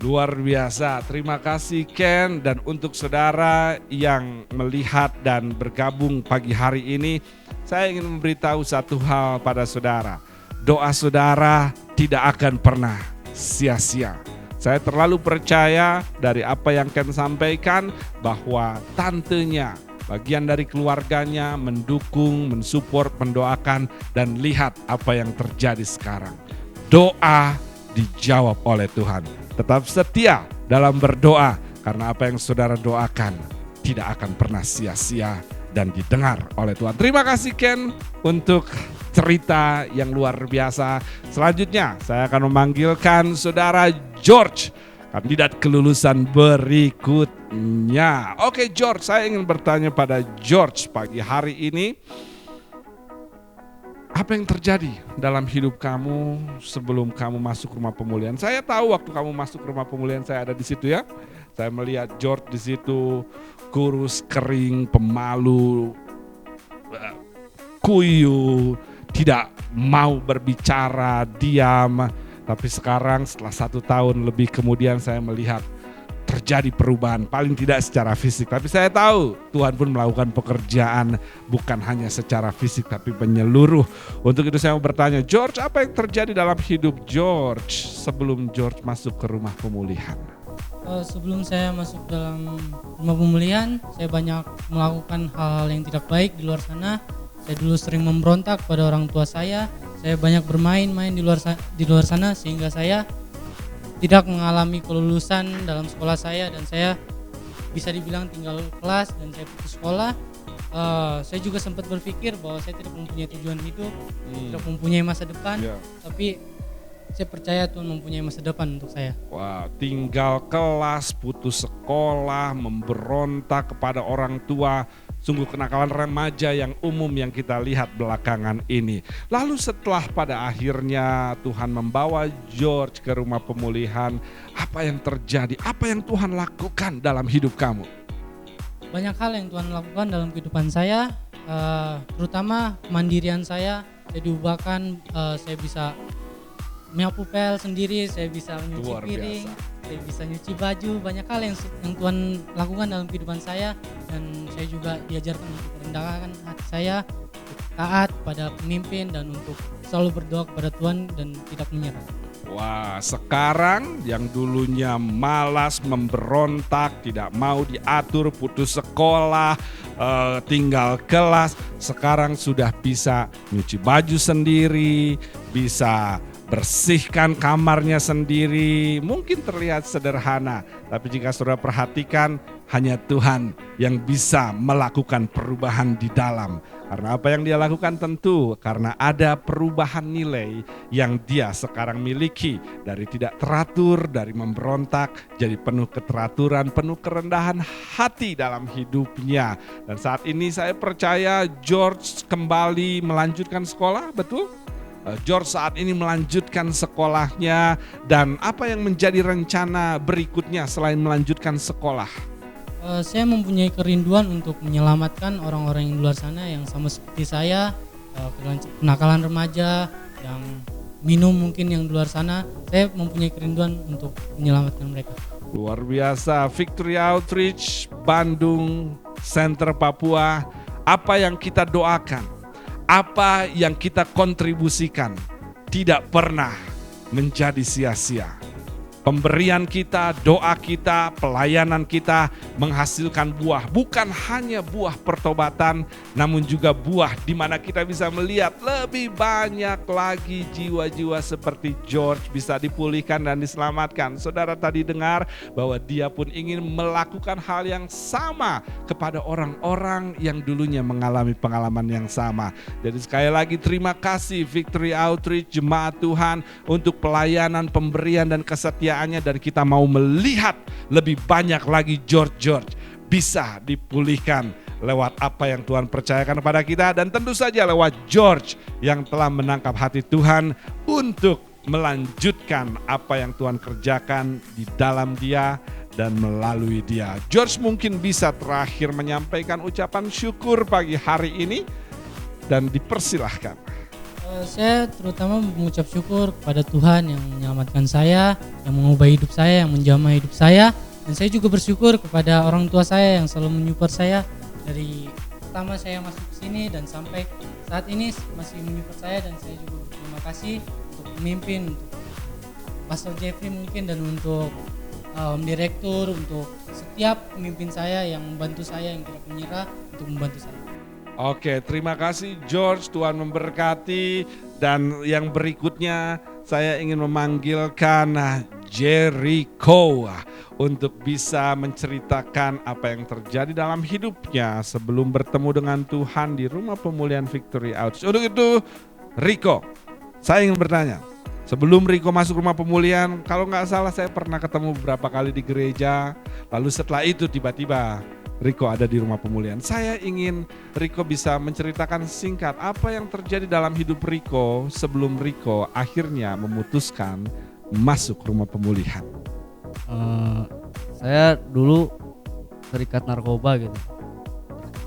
Luar biasa, terima kasih Ken. Dan untuk saudara yang melihat dan bergabung pagi hari ini, saya ingin memberitahu satu hal pada saudara. Doa saudara tidak akan pernah sia-sia. Saya terlalu percaya dari apa yang Ken sampaikan bahwa tantenya, bagian dari keluarganya mendukung, mensupport, mendoakan, dan lihat apa yang terjadi sekarang. Doa dijawab oleh Tuhan. Tetap setia dalam berdoa, karena apa yang saudara doakan tidak akan pernah sia-sia dan didengar oleh Tuhan. Terima kasih Ken untuk cerita yang luar biasa. Selanjutnya saya akan memanggilkan saudara George kandidat kelulusan berikutnya. Oke George, saya ingin bertanya pada George pagi hari ini. Apa yang terjadi dalam hidup kamu sebelum kamu masuk rumah pemulihan? Saya tahu waktu kamu masuk rumah pemulihan saya ada di situ ya. Saya melihat George di situ kurus, kering, pemalu, kuyu, tidak mau berbicara, diam. Tapi sekarang setelah 1 tahun lebih kemudian saya melihat terjadi perubahan, paling tidak secara fisik. Tapi saya tahu Tuhan pun melakukan pekerjaan bukan hanya secara fisik tapi menyeluruh. Untuk itu saya mau bertanya, George, apa yang terjadi dalam hidup George sebelum George masuk ke rumah pemulihan? Sebelum saya masuk dalam rumah pemulihan, saya banyak melakukan hal-hal yang tidak baik di luar sana. Saya dulu sering memberontak pada orang tua saya. Saya banyak bermain-main di luar sana sehingga saya tidak mengalami kelulusan dalam sekolah saya dan saya bisa dibilang tinggal kelas dan saya putus sekolah. Saya juga sempat berpikir bahwa saya tidak mempunyai tujuan hidup, tidak mempunyai masa depan, tapi saya percaya Tuhan mempunyai masa depan untuk saya. Wah, tinggal kelas, putus sekolah, memberontak kepada orang tua. Sungguh kenakalan remaja yang umum yang kita lihat belakangan ini. Lalu setelah pada akhirnya Tuhan membawa George ke rumah pemulihan, apa yang terjadi? Apa yang Tuhan lakukan dalam hidup kamu? Banyak hal yang Tuhan lakukan dalam kehidupan saya, terutama kemandirian saya diubahkan, saya bisa menyapu pel sendiri, saya bisa mencuci piring, saya bisa nyuci baju. Banyak hal yang Tuhan lakukan dalam kehidupan saya dan saya juga diajarkan untuk merendahkan hati saya, untuk taat pada pemimpin dan untuk selalu berdoa kepada Tuhan dan tidak menyerah. Wah, sekarang yang dulunya malas, memberontak, tidak mau diatur, putus sekolah, tinggal kelas, sekarang sudah bisa nyuci baju sendiri, bisa bersihkan kamarnya sendiri. Mungkin terlihat sederhana, tapi jika saudara perhatikan, hanya Tuhan yang bisa melakukan perubahan di dalam. Karena apa yang dia lakukan tentu karena ada perubahan nilai yang dia sekarang miliki. Dari tidak teratur, dari memberontak, jadi penuh keteraturan, penuh kerendahan hati dalam hidupnya. Dan saat ini saya percaya George kembali melanjutkan sekolah, betul? George saat ini melanjutkan sekolahnya dan apa yang menjadi rencana berikutnya selain melanjutkan sekolah? Saya mempunyai kerinduan untuk menyelamatkan orang-orang yang di luar sana yang sama seperti saya, kenakalan remaja, yang minum mungkin yang di luar sana. Saya mempunyai kerinduan untuk menyelamatkan mereka. Luar biasa, Victory Outreach Bandung Center Papua, apa yang kita doakan, apa yang kita kontribusikan tidak pernah menjadi sia-sia. Pemberian kita, doa kita, pelayanan kita menghasilkan buah. Bukan hanya buah pertobatan, namun juga buah di mana kita bisa melihat lebih banyak lagi jiwa-jiwa seperti George bisa dipulihkan dan diselamatkan. Saudara tadi dengar bahwa dia pun ingin melakukan hal yang sama kepada orang-orang yang dulunya mengalami pengalaman yang sama. Jadi sekali lagi terima kasih Victory Outreach, Jemaat Tuhan untuk pelayanan, pemberian dan kesetiaan. Dan kita mau melihat lebih banyak lagi George bisa dipulihkan lewat apa yang Tuhan percayakan kepada kita dan tentu saja lewat George yang telah menangkap hati Tuhan untuk melanjutkan apa yang Tuhan kerjakan di dalam dia dan melalui dia. George mungkin bisa terakhir menyampaikan ucapan syukur pagi hari ini dan dipersilahkan. Saya terutama mengucap syukur kepada Tuhan yang menyelamatkan saya, yang mengubah hidup saya, yang menjamah hidup saya. Dan saya juga bersyukur kepada orang tua saya yang selalu menyupport saya dari pertama saya masuk ke sini dan sampai saat ini masih menyupport saya. Dan saya juga berterima kasih untuk pemimpin, untuk Pastor Jeffrey mungkin dan untuk Direktur, untuk setiap pemimpin saya yang membantu saya, yang tidak menyerah untuk membantu saya. Oke, terima kasih George, Tuhan memberkati. Dan yang berikutnya saya ingin memanggilkan Jericho untuk bisa menceritakan apa yang terjadi dalam hidupnya sebelum bertemu dengan Tuhan di rumah pemulihan Victory Outreach. Untuk itu, Rico, saya ingin bertanya, Sebelum Riko masuk rumah pemulihan, kalau nggak salah saya pernah ketemu beberapa kali di gereja. Lalu setelah itu tiba-tiba Riko ada di rumah pemulihan. Saya ingin Riko bisa menceritakan singkat apa yang terjadi dalam hidup Riko sebelum Riko akhirnya memutuskan masuk rumah pemulihan. Saya dulu terikat narkoba gitu.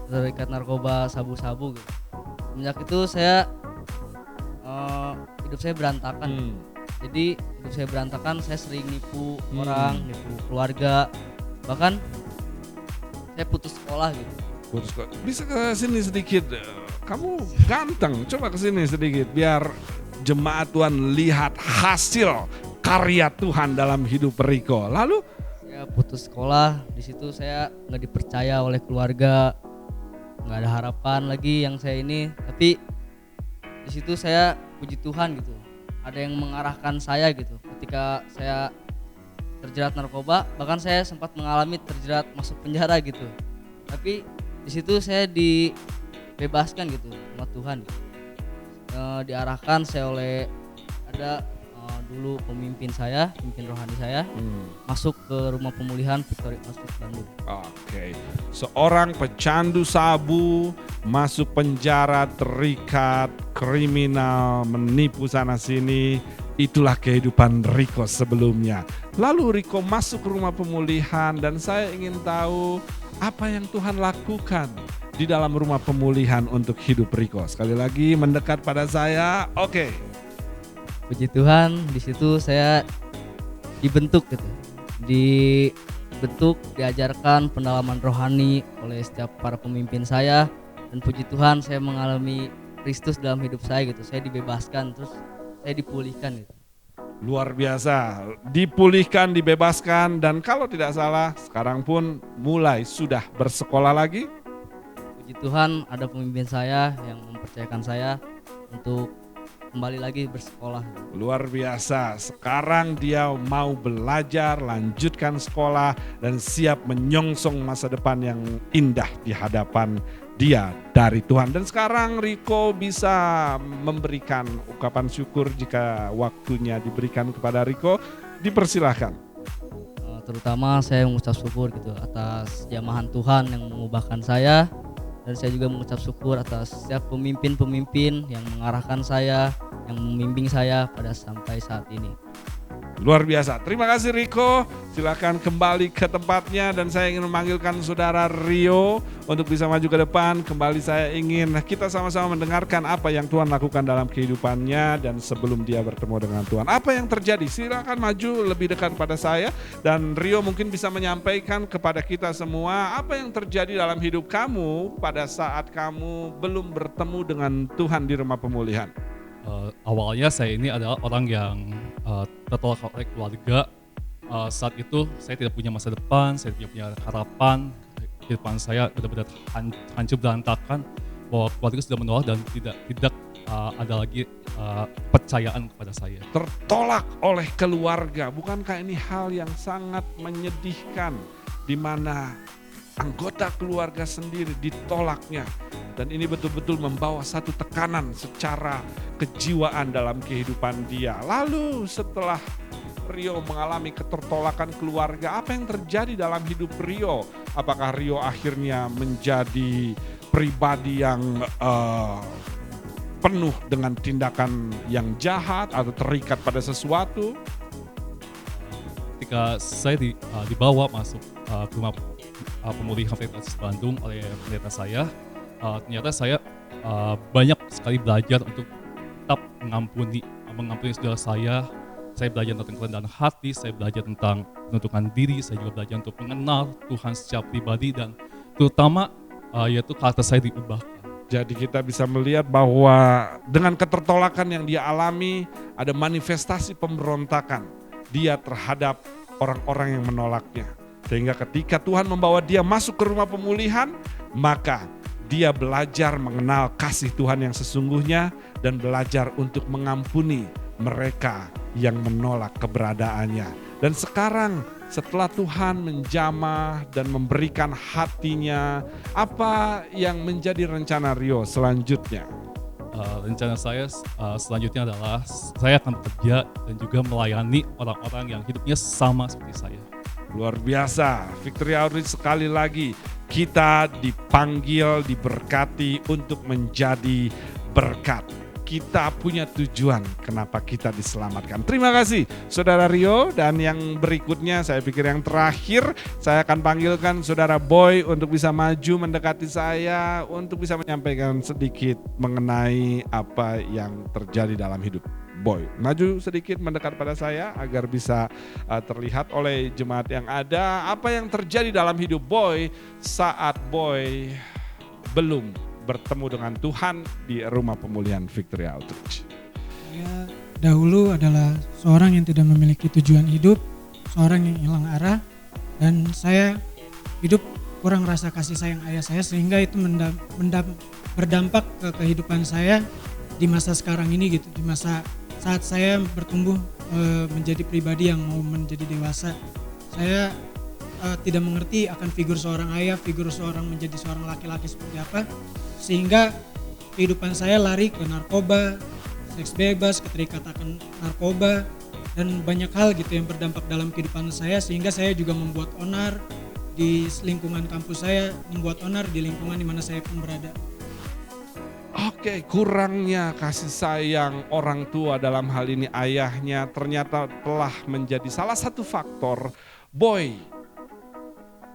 Terikat narkoba sabu-sabu gitu. Semenjak itu saya hidup saya berantakan. Jadi hidup saya berantakan, saya sering nipu orang, nipu keluarga. Bahkan saya putus sekolah gitu. Bisa ke sini sedikit. Kamu ganteng, coba ke sini sedikit biar jemaat Tuhan lihat hasil karya Tuhan dalam hidup Riko. Lalu Saya putus sekolah, di situ saya nggak dipercaya oleh keluarga, nggak ada harapan lagi yang saya ini. Tapi di situ saya puji Tuhan gitu, ada yang mengarahkan saya gitu. Ketika saya terjerat narkoba, bahkan saya sempat mengalami terjerat masuk penjara gitu. Tapi di situ saya dibebaskan gitu sama Tuhan. Diarahkan saya oleh ada dulu pemimpin rohani saya, masuk ke rumah pemulihan Victory Outreach Bandung. Oke, seorang pecandu sabu masuk penjara, terikat, kriminal, menipu sana sini. Itulah kehidupan Riko sebelumnya. Lalu Riko masuk ke rumah pemulihan dan saya ingin tahu apa yang Tuhan lakukan di dalam rumah pemulihan untuk hidup Riko. Sekali lagi mendekat pada saya. Oke. Puji Tuhan, di situ saya dibentuk gitu. Dibentuk, diajarkan pendalaman rohani oleh setiap para pemimpin saya, dan puji Tuhan saya mengalami Kristus dalam hidup saya gitu. Saya dibebaskan, terus saya dipulihkan gitu. Luar biasa, dipulihkan, dibebaskan, dan kalau tidak salah sekarang pun mulai sudah bersekolah lagi. Puji Tuhan ada pemimpin saya yang mempercayakan saya untuk kembali lagi bersekolah. Luar biasa, sekarang dia mau belajar, lanjutkan sekolah dan siap menyongsong masa depan yang indah di hadapan dia dari Tuhan. Dan sekarang Riko bisa memberikan ungkapan syukur jika waktunya diberikan kepada Riko. Dipersilahkan. Terutama saya mengucap syukur gitu atas jamahan Tuhan yang mengubahkan saya. Dan saya juga mengucap syukur atas setiap pemimpin-pemimpin yang mengarahkan saya, yang membimbing saya pada sampai saat ini. Luar biasa, terima kasih Riko. Silakan kembali ke tempatnya dan saya ingin memanggilkan saudara Rio untuk bisa maju ke depan. Kembali saya ingin kita sama-sama mendengarkan apa yang Tuhan lakukan dalam kehidupannya dan sebelum dia bertemu dengan Tuhan. Apa yang terjadi? Silakan maju lebih dekat pada saya dan Rio mungkin bisa menyampaikan kepada kita semua apa yang terjadi dalam hidup kamu pada saat kamu belum bertemu dengan Tuhan di rumah pemulihan. Awalnya saya ini adalah orang yang tertolak oleh keluarga. Saat itu saya tidak punya masa depan, saya tidak punya harapan. Kehidupan saya benar-benar hancur berantakan, bahwa keluarga sudah menolak dan tidak ada lagi percayaan kepada saya. Tertolak oleh keluarga, bukankah ini hal yang sangat menyedihkan di mana anggota keluarga sendiri ditolaknya. Dan ini betul-betul membawa satu tekanan secara kejiwaan dalam kehidupan dia. Lalu setelah Rio mengalami ketertolakan keluarga, apa yang terjadi dalam hidup Rio? Apakah Rio akhirnya menjadi pribadi yang penuh dengan tindakan yang jahat atau terikat pada sesuatu? Ketika saya dibawa masuk ke rumah pemulihan Victory Bandung oleh pendeta saya, ternyata saya banyak sekali belajar untuk tetap mengampuni saudara saya. Saya belajar tentang kerendahan hati, saya belajar tentang penentukan diri, saya juga belajar untuk mengenal Tuhan secara pribadi dan terutama yaitu karakter saya diubahkan. Jadi kita bisa melihat bahwa dengan ketertolakan yang dia alami ada manifestasi pemberontakan dia terhadap orang-orang yang menolaknya. Sehingga ketika Tuhan membawa dia masuk ke rumah pemulihan, maka dia belajar mengenal kasih Tuhan yang sesungguhnya dan belajar untuk mengampuni mereka yang menolak keberadaannya. Dan sekarang setelah Tuhan menjamah dan memberikan hatinya, apa yang menjadi rencana Rio selanjutnya? rencana saya selanjutnya adalah saya akan bekerja dan juga melayani orang-orang yang hidupnya sama seperti saya. Luar biasa, Victory Outreach sekali lagi kita dipanggil, diberkati untuk menjadi berkat. Kita punya tujuan kenapa kita diselamatkan. Terima kasih Saudara Rio, dan yang berikutnya saya pikir yang terakhir saya akan panggilkan Saudara Boy untuk bisa maju mendekati saya untuk bisa menyampaikan sedikit mengenai apa yang terjadi dalam hidup. Boy, maju sedikit mendekat pada saya agar bisa terlihat oleh jemaat yang ada apa yang terjadi dalam hidup Boy saat Boy belum bertemu dengan Tuhan di rumah pemulihan Victory Outreach. Saya dahulu adalah seorang yang tidak memiliki tujuan hidup, seorang yang hilang arah, dan saya hidup kurang rasa kasih sayang ayah saya, sehingga itu berdampak ke kehidupan saya di masa sekarang ini gitu, di masa saat saya bertumbuh menjadi pribadi yang mau menjadi dewasa. Saya tidak mengerti akan figur seorang ayah, figur seorang menjadi seorang laki-laki seperti apa, sehingga kehidupan saya lari ke narkoba, seks bebas, keterikatan narkoba, dan banyak hal gitu yang berdampak dalam kehidupan saya, sehingga saya juga membuat onar di lingkungan kampus saya, membuat onar di lingkungan di mana saya pun berada. Oke, kurangnya kasih sayang orang tua dalam hal ini ayahnya ternyata telah menjadi salah satu faktor Boy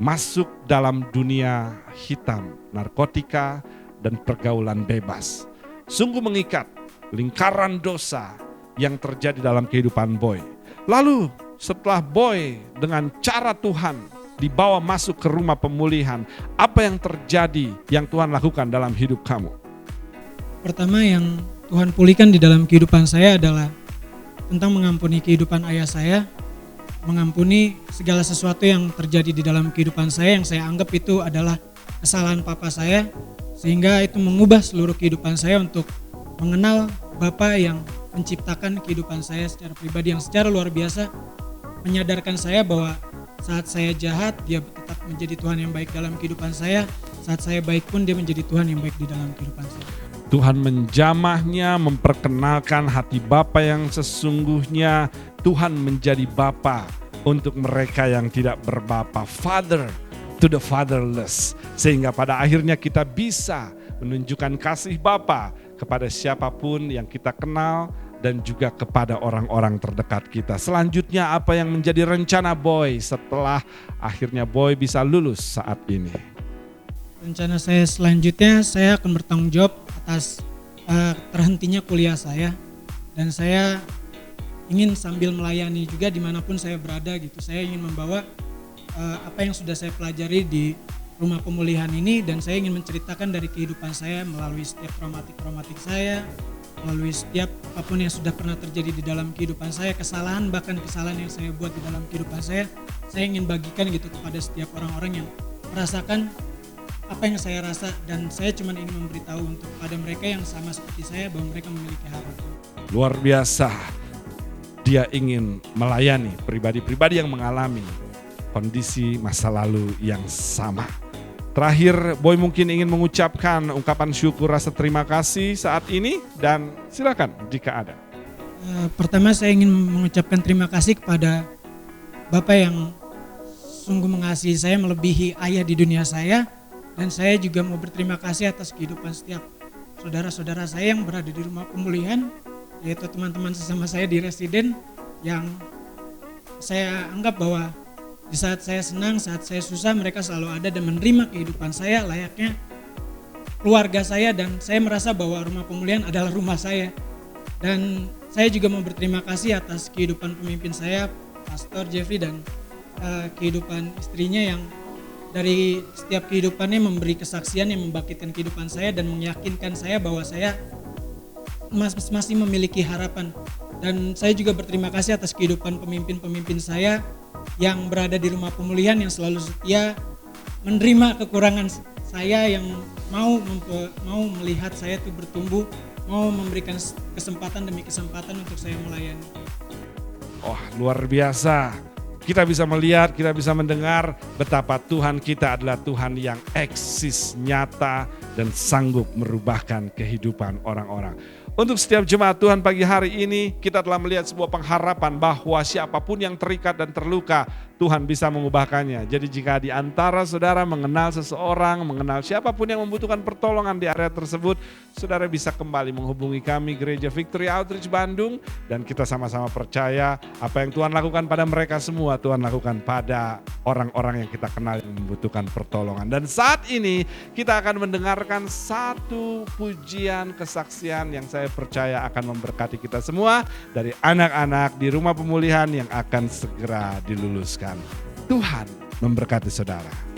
masuk dalam dunia hitam, narkotika, dan pergaulan bebas. Sungguh mengikat lingkaran dosa yang terjadi dalam kehidupan Boy. Lalu setelah Boy dengan cara Tuhan dibawa masuk ke rumah pemulihan, apa yang terjadi yang Tuhan lakukan dalam hidup kamu? Pertama yang Tuhan pulihkan di dalam kehidupan saya adalah tentang mengampuni kehidupan ayah saya, mengampuni segala sesuatu yang terjadi di dalam kehidupan saya yang saya anggap itu adalah kesalahan papa saya, sehingga itu mengubah seluruh kehidupan saya untuk mengenal Bapa yang menciptakan kehidupan saya secara pribadi, yang secara luar biasa menyadarkan saya bahwa saat saya jahat dia tetap menjadi Tuhan yang baik dalam kehidupan saya, saat saya baik pun dia menjadi Tuhan yang baik di dalam kehidupan saya. Tuhan menjamahnya, memperkenalkan hati Bapa yang sesungguhnya. Tuhan menjadi Bapa untuk mereka yang tidak berbapa, Father to the fatherless. Sehingga pada akhirnya kita bisa menunjukkan kasih Bapa kepada siapapun yang kita kenal dan juga kepada orang-orang terdekat kita. Selanjutnya apa yang menjadi rencana Boy setelah akhirnya Boy bisa lulus saat ini? Rencana saya selanjutnya, saya akan bertanggung jawab atas terhentinya kuliah saya, dan saya ingin sambil melayani juga dimanapun saya berada gitu. Saya ingin membawa apa yang sudah saya pelajari di rumah pemulihan ini, dan saya ingin menceritakan dari kehidupan saya melalui setiap traumatik saya, melalui setiap apapun yang sudah pernah terjadi di dalam kehidupan saya, kesalahan bahkan kesalahan yang saya buat di dalam kehidupan saya ingin bagikan gitu kepada setiap orang-orang yang merasakan apa yang saya rasa, dan saya cuma ingin memberitahu untuk pada mereka yang sama seperti saya bahwa mereka memiliki harapan. Luar biasa, dia ingin melayani pribadi-pribadi yang mengalami kondisi masa lalu yang sama. Terakhir, Boy mungkin ingin mengucapkan ungkapan syukur rasa terima kasih saat ini, dan silakan jika ada. Pertama saya ingin mengucapkan terima kasih kepada Bapak yang sungguh mengasihi saya melebihi ayah di dunia saya. Dan saya juga mau berterima kasih atas kehidupan setiap saudara-saudara saya yang berada di rumah pemulihan, yaitu teman-teman sesama saya di residen, yang saya anggap bahwa di saat saya senang, saat saya susah, mereka selalu ada dan menerima kehidupan saya layaknya keluarga saya, dan saya merasa bahwa rumah pemulihan adalah rumah saya. Dan saya juga mau berterima kasih atas kehidupan pemimpin saya, Pastor Jeffrey, dan kehidupan istrinya yang dari setiap kehidupannya memberi kesaksian yang membangkitkan kehidupan saya dan meyakinkan saya bahwa saya masih memiliki harapan. Dan saya juga berterima kasih atas kehidupan pemimpin-pemimpin saya yang berada di rumah pemulihan, yang selalu setia menerima kekurangan saya, yang mau melihat saya itu bertumbuh, mau memberikan kesempatan demi kesempatan untuk saya melayani. Oh, luar biasa. kita bisa melihat, kita bisa mendengar betapa Tuhan kita adalah Tuhan yang eksis, nyata, dan sanggup merubahkan kehidupan orang-orang. Untuk setiap jemaat Tuhan pagi hari ini, kita telah melihat sebuah pengharapan bahwa siapapun yang terikat dan terluka, Tuhan bisa mengubahkannya. Jadi jika di antara saudara mengenal seseorang, mengenal siapapun yang membutuhkan pertolongan di area tersebut, saudara bisa kembali menghubungi kami Gereja Victory Outreach Bandung, dan kita sama-sama percaya apa yang Tuhan lakukan pada mereka semua, Tuhan lakukan pada orang-orang yang kita kenal yang membutuhkan pertolongan. Dan saat ini kita akan mendengarkan satu pujian kesaksian yang saya percaya akan memberkati kita semua dari anak-anak di Rumah Pemulihan yang akan segera diluluskan. Tuhan memberkati saudara.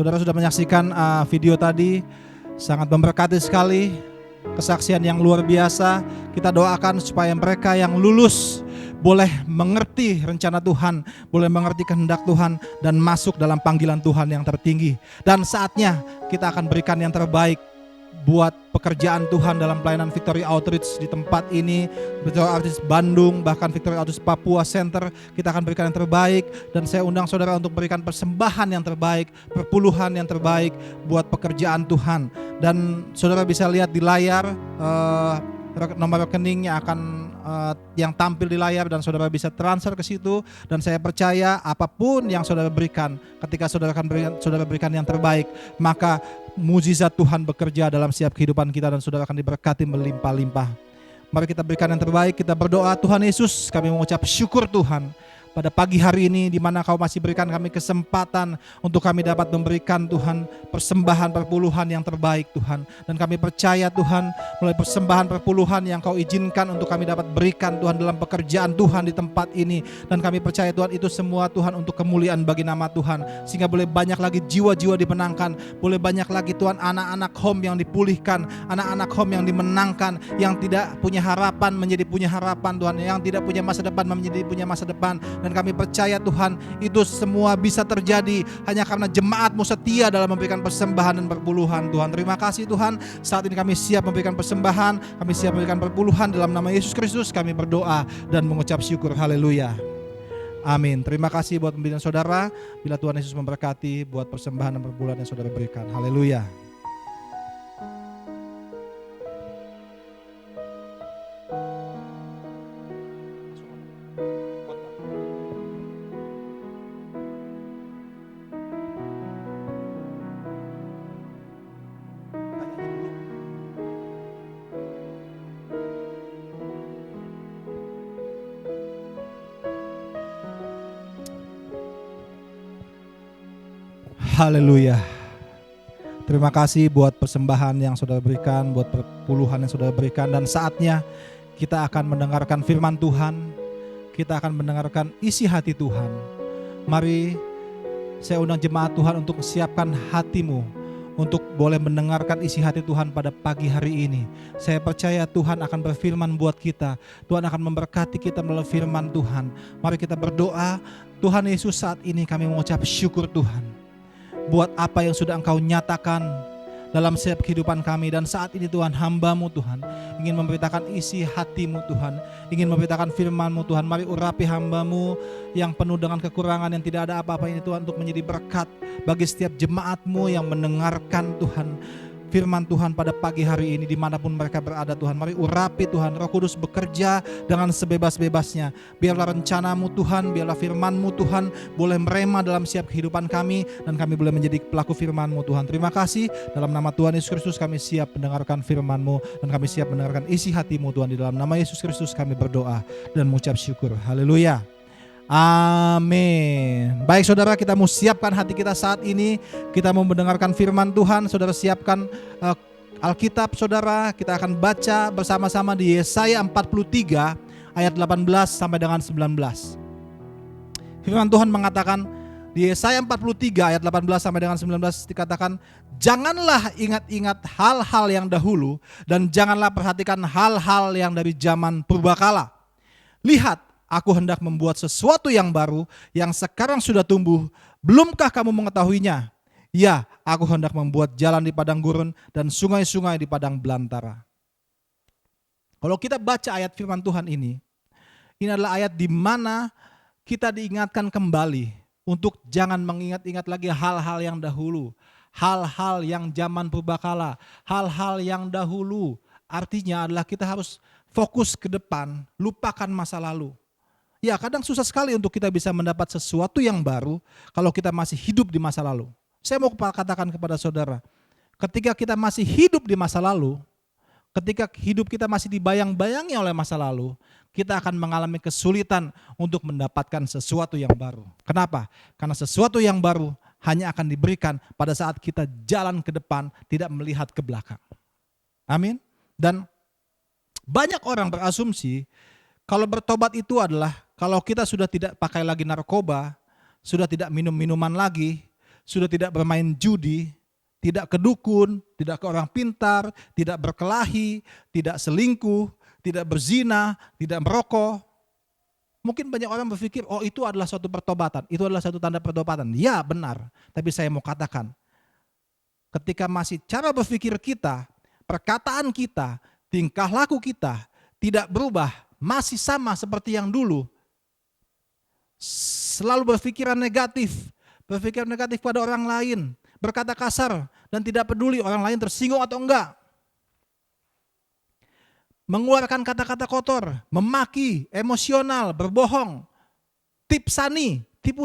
Saudara sudah menyaksikan video tadi, sangat memberkati sekali, kesaksian yang luar biasa. Kita doakan supaya mereka yang lulus boleh mengerti rencana Tuhan, boleh mengerti kehendak Tuhan, dan masuk dalam panggilan Tuhan yang tertinggi. Dan saatnya kita akan berikan yang terbaik buat pekerjaan Tuhan dalam pelayanan Victory Outreach di tempat ini, Victory Outreach Bandung, bahkan Victory Outreach Papua Center. Kita akan berikan yang terbaik, dan saya undang saudara untuk berikan persembahan yang terbaik, perpuluhan yang terbaik buat pekerjaan Tuhan. Dan saudara bisa lihat di layar nomor rekeningnya akan yang tampil di layar, dan saudara bisa transfer ke situ. Dan saya percaya apapun yang saudara berikan, ketika saudara berikan yang terbaik, maka mujizat Tuhan bekerja dalam setiap kehidupan kita, dan saudara akan diberkati melimpah-limpah. Mari kita berikan yang terbaik, kita berdoa. Tuhan Yesus, kami mengucap syukur Tuhan pada pagi hari ini, di mana Kau masih berikan kami kesempatan untuk kami dapat memberikan Tuhan persembahan perpuluhan yang terbaik Tuhan. Dan kami percaya Tuhan, melalui persembahan perpuluhan yang Kau izinkan untuk kami dapat berikan Tuhan dalam pekerjaan Tuhan di tempat ini. Dan kami percaya Tuhan, itu semua Tuhan untuk kemuliaan bagi nama Tuhan, sehingga boleh banyak lagi jiwa-jiwa dimenangkan, boleh banyak lagi Tuhan anak-anak home yang dipulihkan, anak-anak home yang dimenangkan, yang tidak punya harapan menjadi punya harapan Tuhan, yang tidak punya masa depan menjadi punya masa depan. Dan kami percaya Tuhan, itu semua bisa terjadi hanya karena jemaat-Mu setia dalam memberikan persembahan dan perpuluhan Tuhan. Terima kasih Tuhan, saat ini kami siap memberikan persembahan, kami siap memberikan perpuluhan. Dalam nama Yesus Kristus kami berdoa dan mengucap syukur. Haleluya. Amin. Terima kasih buat pemberian saudara. Bila Tuhan Yesus memberkati buat persembahan dan perpuluhan yang saudara berikan. Haleluya. Haleluya. Terima kasih buat persembahan yang saudara berikan, buat perpuluhan yang saudara berikan. Dan saatnya kita akan mendengarkan firman Tuhan, kita akan mendengarkan isi hati Tuhan. Mari saya undang jemaat Tuhan untuk siapkan hatimu untuk boleh mendengarkan isi hati Tuhan pada pagi hari ini. Saya percaya Tuhan akan berfirman buat kita, Tuhan akan memberkati kita melalui firman Tuhan. Mari kita berdoa. Tuhan Yesus, saat ini kami mengucap syukur Tuhan buat apa yang sudah Engkau nyatakan dalam setiap kehidupan kami. Dan saat ini Tuhan, hamba-Mu Tuhan ingin memberitakan isi hati-Mu Tuhan, ingin memberitakan firman-Mu Tuhan. Mari urapi hamba-Mu yang penuh dengan kekurangan, yang tidak ada apa-apa ini Tuhan, untuk menjadi berkat bagi setiap jemaat-Mu yang mendengarkan Tuhan firman Tuhan pada pagi hari ini dimanapun mereka berada Tuhan. Mari urapi Tuhan, Roh Kudus bekerja dengan sebebas-bebasnya. Biarlah rencana-Mu Tuhan, biarlah firman-Mu Tuhan boleh merema dalam setiap kehidupan kami, dan kami boleh menjadi pelaku firman-Mu Tuhan. Terima kasih, dalam nama Tuhan Yesus Kristus kami siap mendengarkan firman-Mu, dan kami siap mendengarkan isi hati-Mu Tuhan. Di dalam nama Yesus Kristus kami berdoa dan mengucap syukur. Haleluya. Amin. Baik saudara, kita mau siapkan hati kita saat ini. Kita mau mendengarkan firman Tuhan. Saudara siapkan Alkitab saudara. Kita akan baca bersama-sama di Yesaya 43 ayat 18 sampai dengan 19. Firman Tuhan mengatakan di Yesaya 43 ayat 18 sampai dengan 19 dikatakan, janganlah ingat-ingat hal-hal yang dahulu, dan janganlah perhatikan hal-hal yang dari zaman purbakala. Lihat, aku hendak membuat sesuatu yang baru, yang sekarang sudah tumbuh. Belumkah kamu mengetahuinya? Ya, aku hendak membuat jalan di padang gurun dan sungai-sungai di padang belantara. Kalau kita baca ayat firman Tuhan ini adalah ayat di mana kita diingatkan kembali untuk jangan mengingat-ingat lagi hal-hal yang dahulu, hal-hal yang zaman purbakala, hal-hal yang dahulu. Artinya adalah kita harus fokus ke depan, lupakan masa lalu. Ya, kadang susah sekali untuk kita bisa mendapat sesuatu yang baru kalau kita masih hidup di masa lalu. Saya mau katakan kepada saudara, ketika kita masih hidup di masa lalu, ketika hidup kita masih dibayang-bayangi oleh masa lalu, kita akan mengalami kesulitan untuk mendapatkan sesuatu yang baru. Kenapa? Karena sesuatu yang baru hanya akan diberikan pada saat kita jalan ke depan, tidak melihat ke belakang. Amin. Dan banyak orang berasumsi kalau bertobat itu adalah kalau kita sudah tidak pakai lagi narkoba, sudah tidak minum minuman lagi, sudah tidak bermain judi, tidak ke dukun, tidak ke orang pintar, tidak berkelahi, tidak selingkuh, tidak berzina, tidak merokok. Mungkin banyak orang berpikir, oh itu adalah suatu pertobatan, itu adalah satu tanda pertobatan. Ya benar, tapi saya mau katakan, ketika masih cara berpikir kita, perkataan kita, tingkah laku kita tidak berubah, masih sama seperti yang dulu, selalu berpikiran negatif pada orang lain, berkata kasar dan tidak peduli orang lain tersinggung atau enggak, mengeluarkan kata-kata kotor, memaki, emosional, berbohong, tipu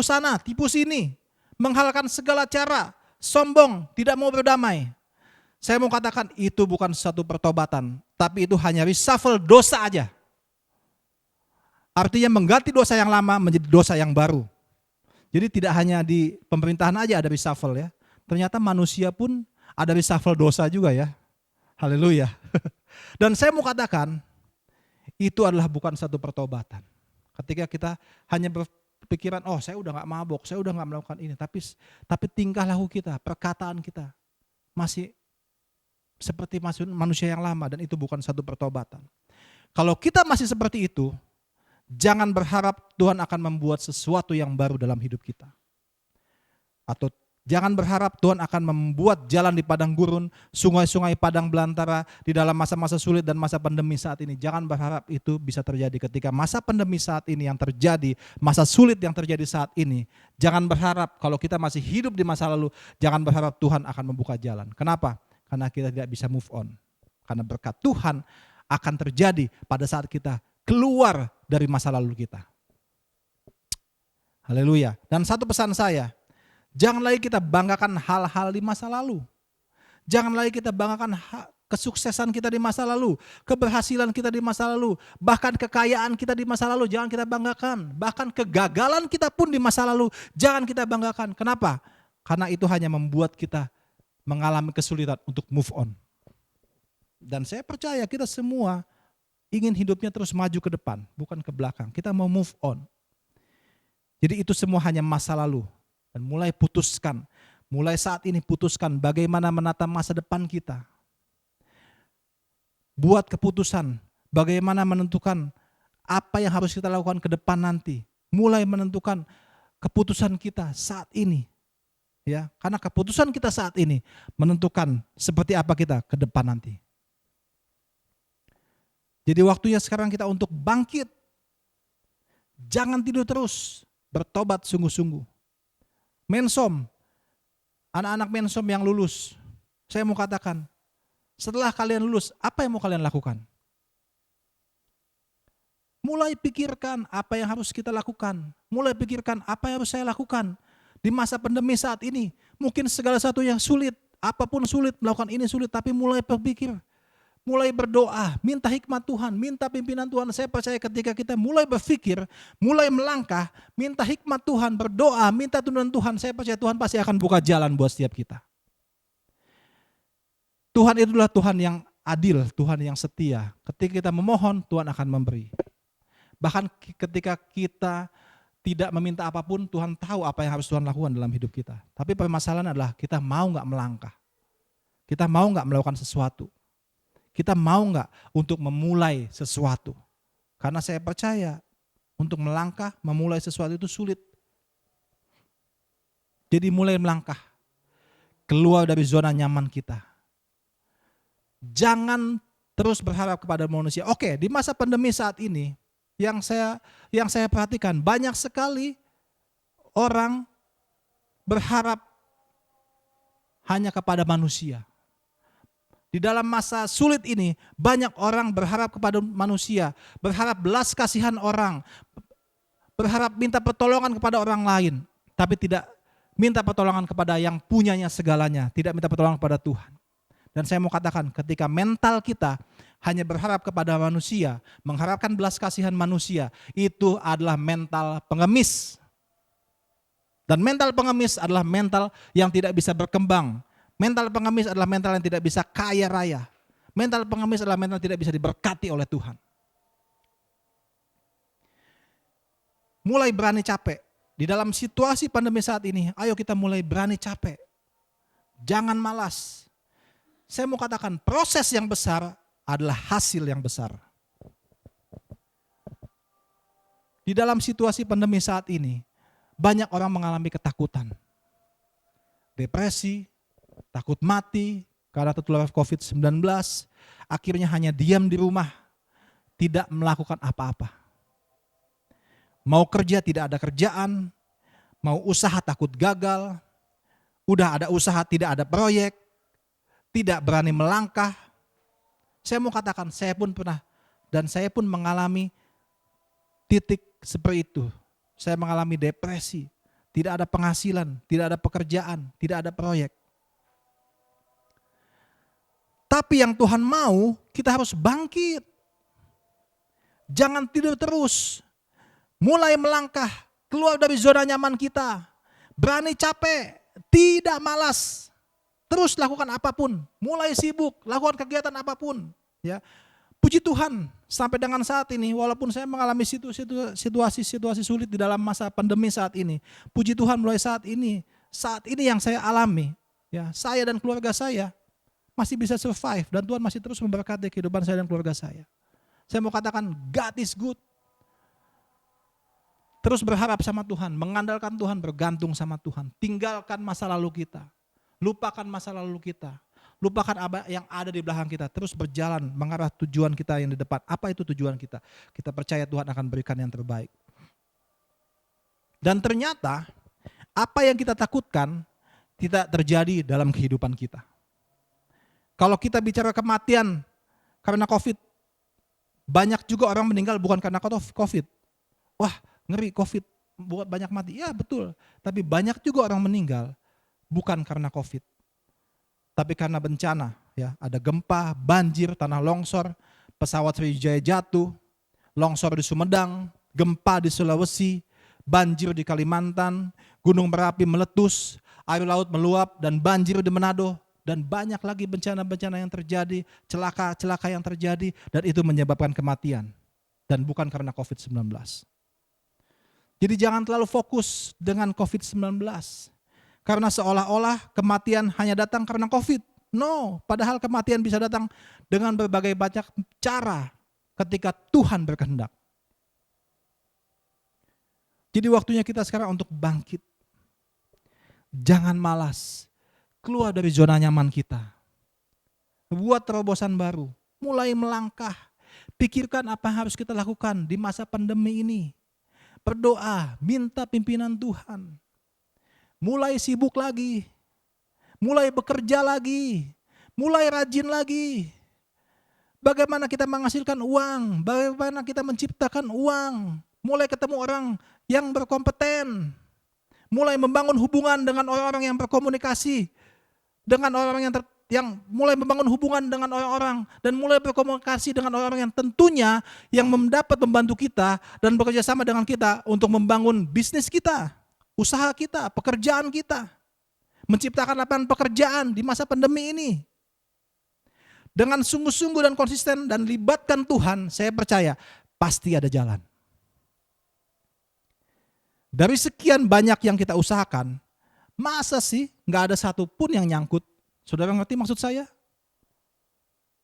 sana, tipu sini, menghalalkan segala cara, sombong, tidak mau berdamai. Saya mau katakan itu bukan satu pertobatan, tapi itu hanya reshuffle dosa aja. Artinya mengganti dosa yang lama menjadi dosa yang baru. Jadi tidak hanya di pemerintahan aja ada reshuffle ya. Ternyata manusia pun ada reshuffle dosa juga ya. Haleluya. Dan saya mau katakan itu adalah bukan satu pertobatan. Ketika kita hanya berpikiran, oh saya udah gak mabok, saya udah gak melakukan ini. Tapi tingkah laku kita, perkataan kita masih seperti manusia yang lama dan itu bukan satu pertobatan. Kalau kita masih seperti itu, jangan berharap Tuhan akan membuat sesuatu yang baru dalam hidup kita. Atau jangan berharap Tuhan akan membuat jalan di padang gurun, sungai-sungai padang belantara di dalam masa-masa sulit dan masa pandemi saat ini. Jangan berharap itu bisa terjadi ketika masa pandemi saat ini yang terjadi, masa sulit yang terjadi saat ini. Jangan berharap kalau kita masih hidup di masa lalu, jangan berharap Tuhan akan membuka jalan. Kenapa? Karena kita tidak bisa move on. Karena berkat Tuhan akan terjadi pada saat kita keluar dari masa lalu kita. Haleluya. Dan satu pesan saya, jangan lagi kita banggakan hal-hal di masa lalu. Jangan lagi kita banggakan kesuksesan kita di masa lalu, keberhasilan kita di masa lalu, bahkan kekayaan kita di masa lalu, jangan kita banggakan. Bahkan kegagalan kita pun di masa lalu, jangan kita banggakan. Kenapa? Karena itu hanya membuat kita mengalami kesulitan untuk move on. Dan saya percaya kita semua ingin hidupnya terus maju ke depan, bukan ke belakang. Kita mau move on. Jadi itu semua hanya masa lalu. Dan mulai saat ini putuskan bagaimana menata masa depan kita. Buat keputusan bagaimana menentukan apa yang harus kita lakukan ke depan nanti. Mulai menentukan keputusan kita saat ini. Ya, karena keputusan kita saat ini menentukan seperti apa kita ke depan nanti. Jadi waktunya sekarang kita untuk bangkit. Jangan tidur terus, bertobat sungguh-sungguh. Mensom, anak-anak mensom yang lulus, saya mau katakan, setelah kalian lulus, apa yang mau kalian lakukan? Mulai pikirkan apa yang harus kita lakukan. Mulai pikirkan apa yang harus saya lakukan. Di masa pandemi saat ini, mungkin segala satu yang sulit, apapun sulit, melakukan ini sulit, tapi mulai berpikir, mulai berdoa, minta hikmat Tuhan, minta pimpinan Tuhan. Saya percaya ketika kita mulai berpikir, mulai melangkah, minta hikmat Tuhan, berdoa, minta tuntunan Tuhan, saya percaya Tuhan pasti akan buka jalan buat setiap kita. Tuhan itulah Tuhan yang adil, Tuhan yang setia. Ketika kita memohon, Tuhan akan memberi. Bahkan ketika kita tidak meminta apapun, Tuhan tahu apa yang harus Tuhan lakukan dalam hidup kita. Tapi permasalahan adalah kita mau gak melangkah. Kita mau gak melakukan sesuatu. Kita mau gak untuk memulai sesuatu. Karena saya percaya untuk melangkah, memulai sesuatu itu sulit. Jadi mulai melangkah. Keluar dari zona nyaman kita. Jangan terus berharap kepada manusia. Oke, di masa pandemi saat ini, yang saya perhatikan banyak sekali orang berharap hanya kepada manusia. Di dalam masa sulit ini banyak orang berharap kepada manusia, berharap belas kasihan orang, berharap minta pertolongan kepada orang lain, tapi tidak minta pertolongan kepada yang punyanya segalanya, tidak minta pertolongan kepada Tuhan. Dan saya mau katakan ketika mental kita hanya berharap kepada manusia, mengharapkan belas kasihan manusia, itu adalah mental pengemis. Dan mental pengemis adalah mental yang tidak bisa berkembang. Mental pengemis adalah mental yang tidak bisa kaya raya. Mental pengemis adalah mental yang tidak bisa diberkati oleh Tuhan. Mulai berani capek, Di dalam situasi pandemi saat ini, ayo kita mulai berani capek. Jangan malas. Saya mau katakan proses yang besar adalah hasil yang besar. Di dalam situasi pandemi saat ini, banyak orang mengalami ketakutan. Depresi, takut mati karena tertular COVID-19, akhirnya hanya diam di rumah, tidak melakukan apa-apa. Mau kerja tidak ada kerjaan, mau usaha takut gagal, udah ada usaha tidak ada proyek, tidak berani melangkah. Saya mau katakan saya pun pernah dan saya pun mengalami titik seperti itu. Saya mengalami depresi, tidak ada penghasilan, tidak ada pekerjaan, tidak ada proyek. Tapi yang Tuhan mau, kita harus bangkit. Jangan tidur terus. Mulai melangkah, keluar dari zona nyaman kita. Berani capek, tidak malas. Terus lakukan apapun, mulai sibuk, lakukan kegiatan apapun. Ya, puji Tuhan, sampai dengan saat ini, walaupun saya mengalami situasi-situasi sulit di dalam masa pandemi saat ini, puji Tuhan mulai saat ini yang saya alami, ya, saya dan keluarga saya masih bisa survive dan Tuhan masih terus memberkati kehidupan saya dan keluarga saya. Saya mau katakan God is good. Terus berharap sama Tuhan, mengandalkan Tuhan, bergantung sama Tuhan. Tinggalkan masa lalu kita. Lupakan masa lalu kita. Lupakan apa yang ada di belakang kita. Terus berjalan mengarah tujuan kita yang di depan. Apa itu tujuan kita? Kita percaya Tuhan akan berikan yang terbaik. Dan ternyata apa yang kita takutkan tidak terjadi dalam kehidupan kita. Kalau kita bicara kematian karena COVID, banyak juga orang meninggal bukan karena COVID. Wah, ngeri COVID, buat banyak mati. Ya betul, tapi banyak juga orang meninggal bukan karena COVID. Tapi karena bencana, ya, ada gempa, banjir, tanah longsor, pesawat Sriwijaya jatuh, longsor di Sumedang, gempa di Sulawesi, banjir di Kalimantan, gunung Merapi meletus, air laut meluap dan banjir di Manado, dan banyak lagi bencana-bencana yang terjadi, celaka-celaka yang terjadi, dan itu menyebabkan kematian. Dan bukan karena COVID-19. Jadi jangan terlalu fokus dengan COVID-19. Karena seolah-olah kematian hanya datang karena COVID. No, padahal kematian bisa datang dengan berbagai banyak cara ketika Tuhan berkehendak. Jadi waktunya kita sekarang untuk bangkit. Jangan malas. Keluar dari zona nyaman kita. Buat terobosan baru. Mulai melangkah. Pikirkan apa yang harus kita lakukan di masa pandemi ini. Berdoa, minta pimpinan Tuhan. Mulai sibuk lagi. Mulai bekerja lagi. Mulai rajin lagi. Bagaimana kita menghasilkan uang. Bagaimana kita menciptakan uang. Mulai ketemu orang yang berkompeten. Mulai membangun hubungan dengan orang-orang yang berkomunikasi. Dengan orang yang mulai membangun hubungan dengan orang-orang. Dan mulai berkomunikasi dengan orang-orang yang tentunya yang dapat membantu kita dan bekerja sama dengan kita untuk membangun bisnis kita, usaha kita, pekerjaan kita. Menciptakan lapangan pekerjaan di masa pandemi ini. Dengan sungguh-sungguh dan konsisten dan libatkan Tuhan, saya percaya pasti ada jalan. Dari sekian banyak yang kita usahakan, masa sih nggak ada satupun yang nyangkut? Saudara ngerti maksud saya?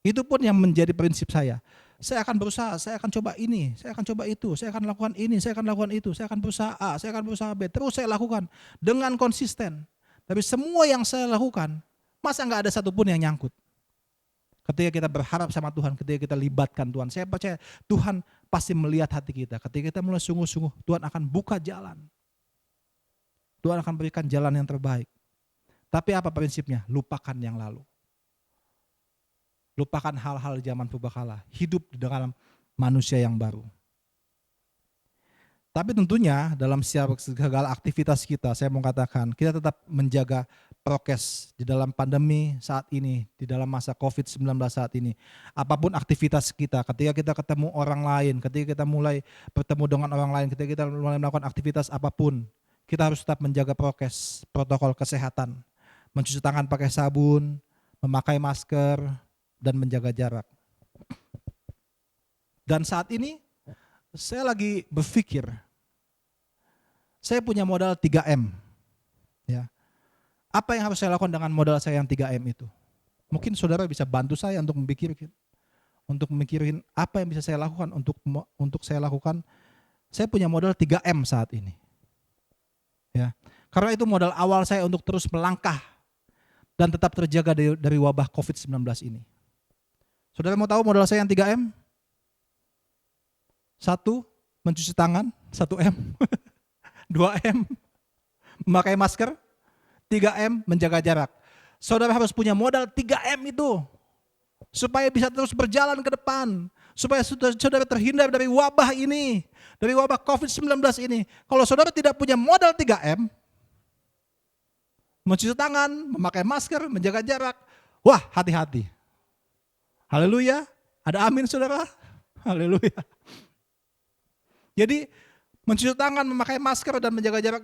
Itu pun yang menjadi prinsip saya. Saya akan berusaha, saya akan coba ini, saya akan coba itu, saya akan lakukan ini, saya akan lakukan itu, saya akan berusaha A, saya akan berusaha B. Terus saya lakukan dengan konsisten. Tapi semua yang saya lakukan, masa nggak ada satupun yang nyangkut? Ketika kita berharap sama Tuhan, ketika kita libatkan Tuhan, saya percaya Tuhan pasti melihat hati kita. Ketika kita mulai sungguh-sungguh, Tuhan akan buka jalan. Tuhan akan berikan jalan yang terbaik. Tapi apa prinsipnya? Lupakan yang lalu. Lupakan hal-hal zaman purbakala. Hidup di dalam manusia yang baru. Tapi tentunya dalam segala aktivitas kita, saya mau katakan, kita tetap menjaga prokes di dalam pandemi saat ini, di dalam masa COVID-19 saat ini. Apapun aktivitas kita, ketika kita ketemu orang lain, ketika kita mulai bertemu dengan orang lain, ketika kita mulai melakukan aktivitas apapun, kita harus tetap menjaga prokes, protokol kesehatan. Mencuci tangan pakai sabun, memakai masker, dan menjaga jarak. Dan saat ini, saya lagi berpikir, Saya punya modal 3M. Ya. Apa yang harus saya lakukan dengan modal saya yang 3M itu? Mungkin saudara bisa bantu saya untuk memikirin apa yang bisa saya lakukan untuk saya lakukan. Saya punya modal 3M saat ini. Ya. Karena itu modal awal saya untuk terus melangkah dan tetap terjaga dari wabah COVID-19 ini. Saudara mau tahu modal saya yang 3M? 1, mencuci tangan, 1M. 2M, memakai masker. 3M, menjaga jarak. Saudara harus punya modal 3M itu. Supaya bisa terus berjalan ke depan. Supaya saudara terhindar dari wabah ini. Dari wabah COVID-19 ini. Kalau saudara tidak punya modal 3M, mencuci tangan, memakai masker, menjaga jarak. Wah, hati-hati. Haleluya. Ada amin saudara? Haleluya. Jadi mencuci tangan, memakai masker dan menjaga jarak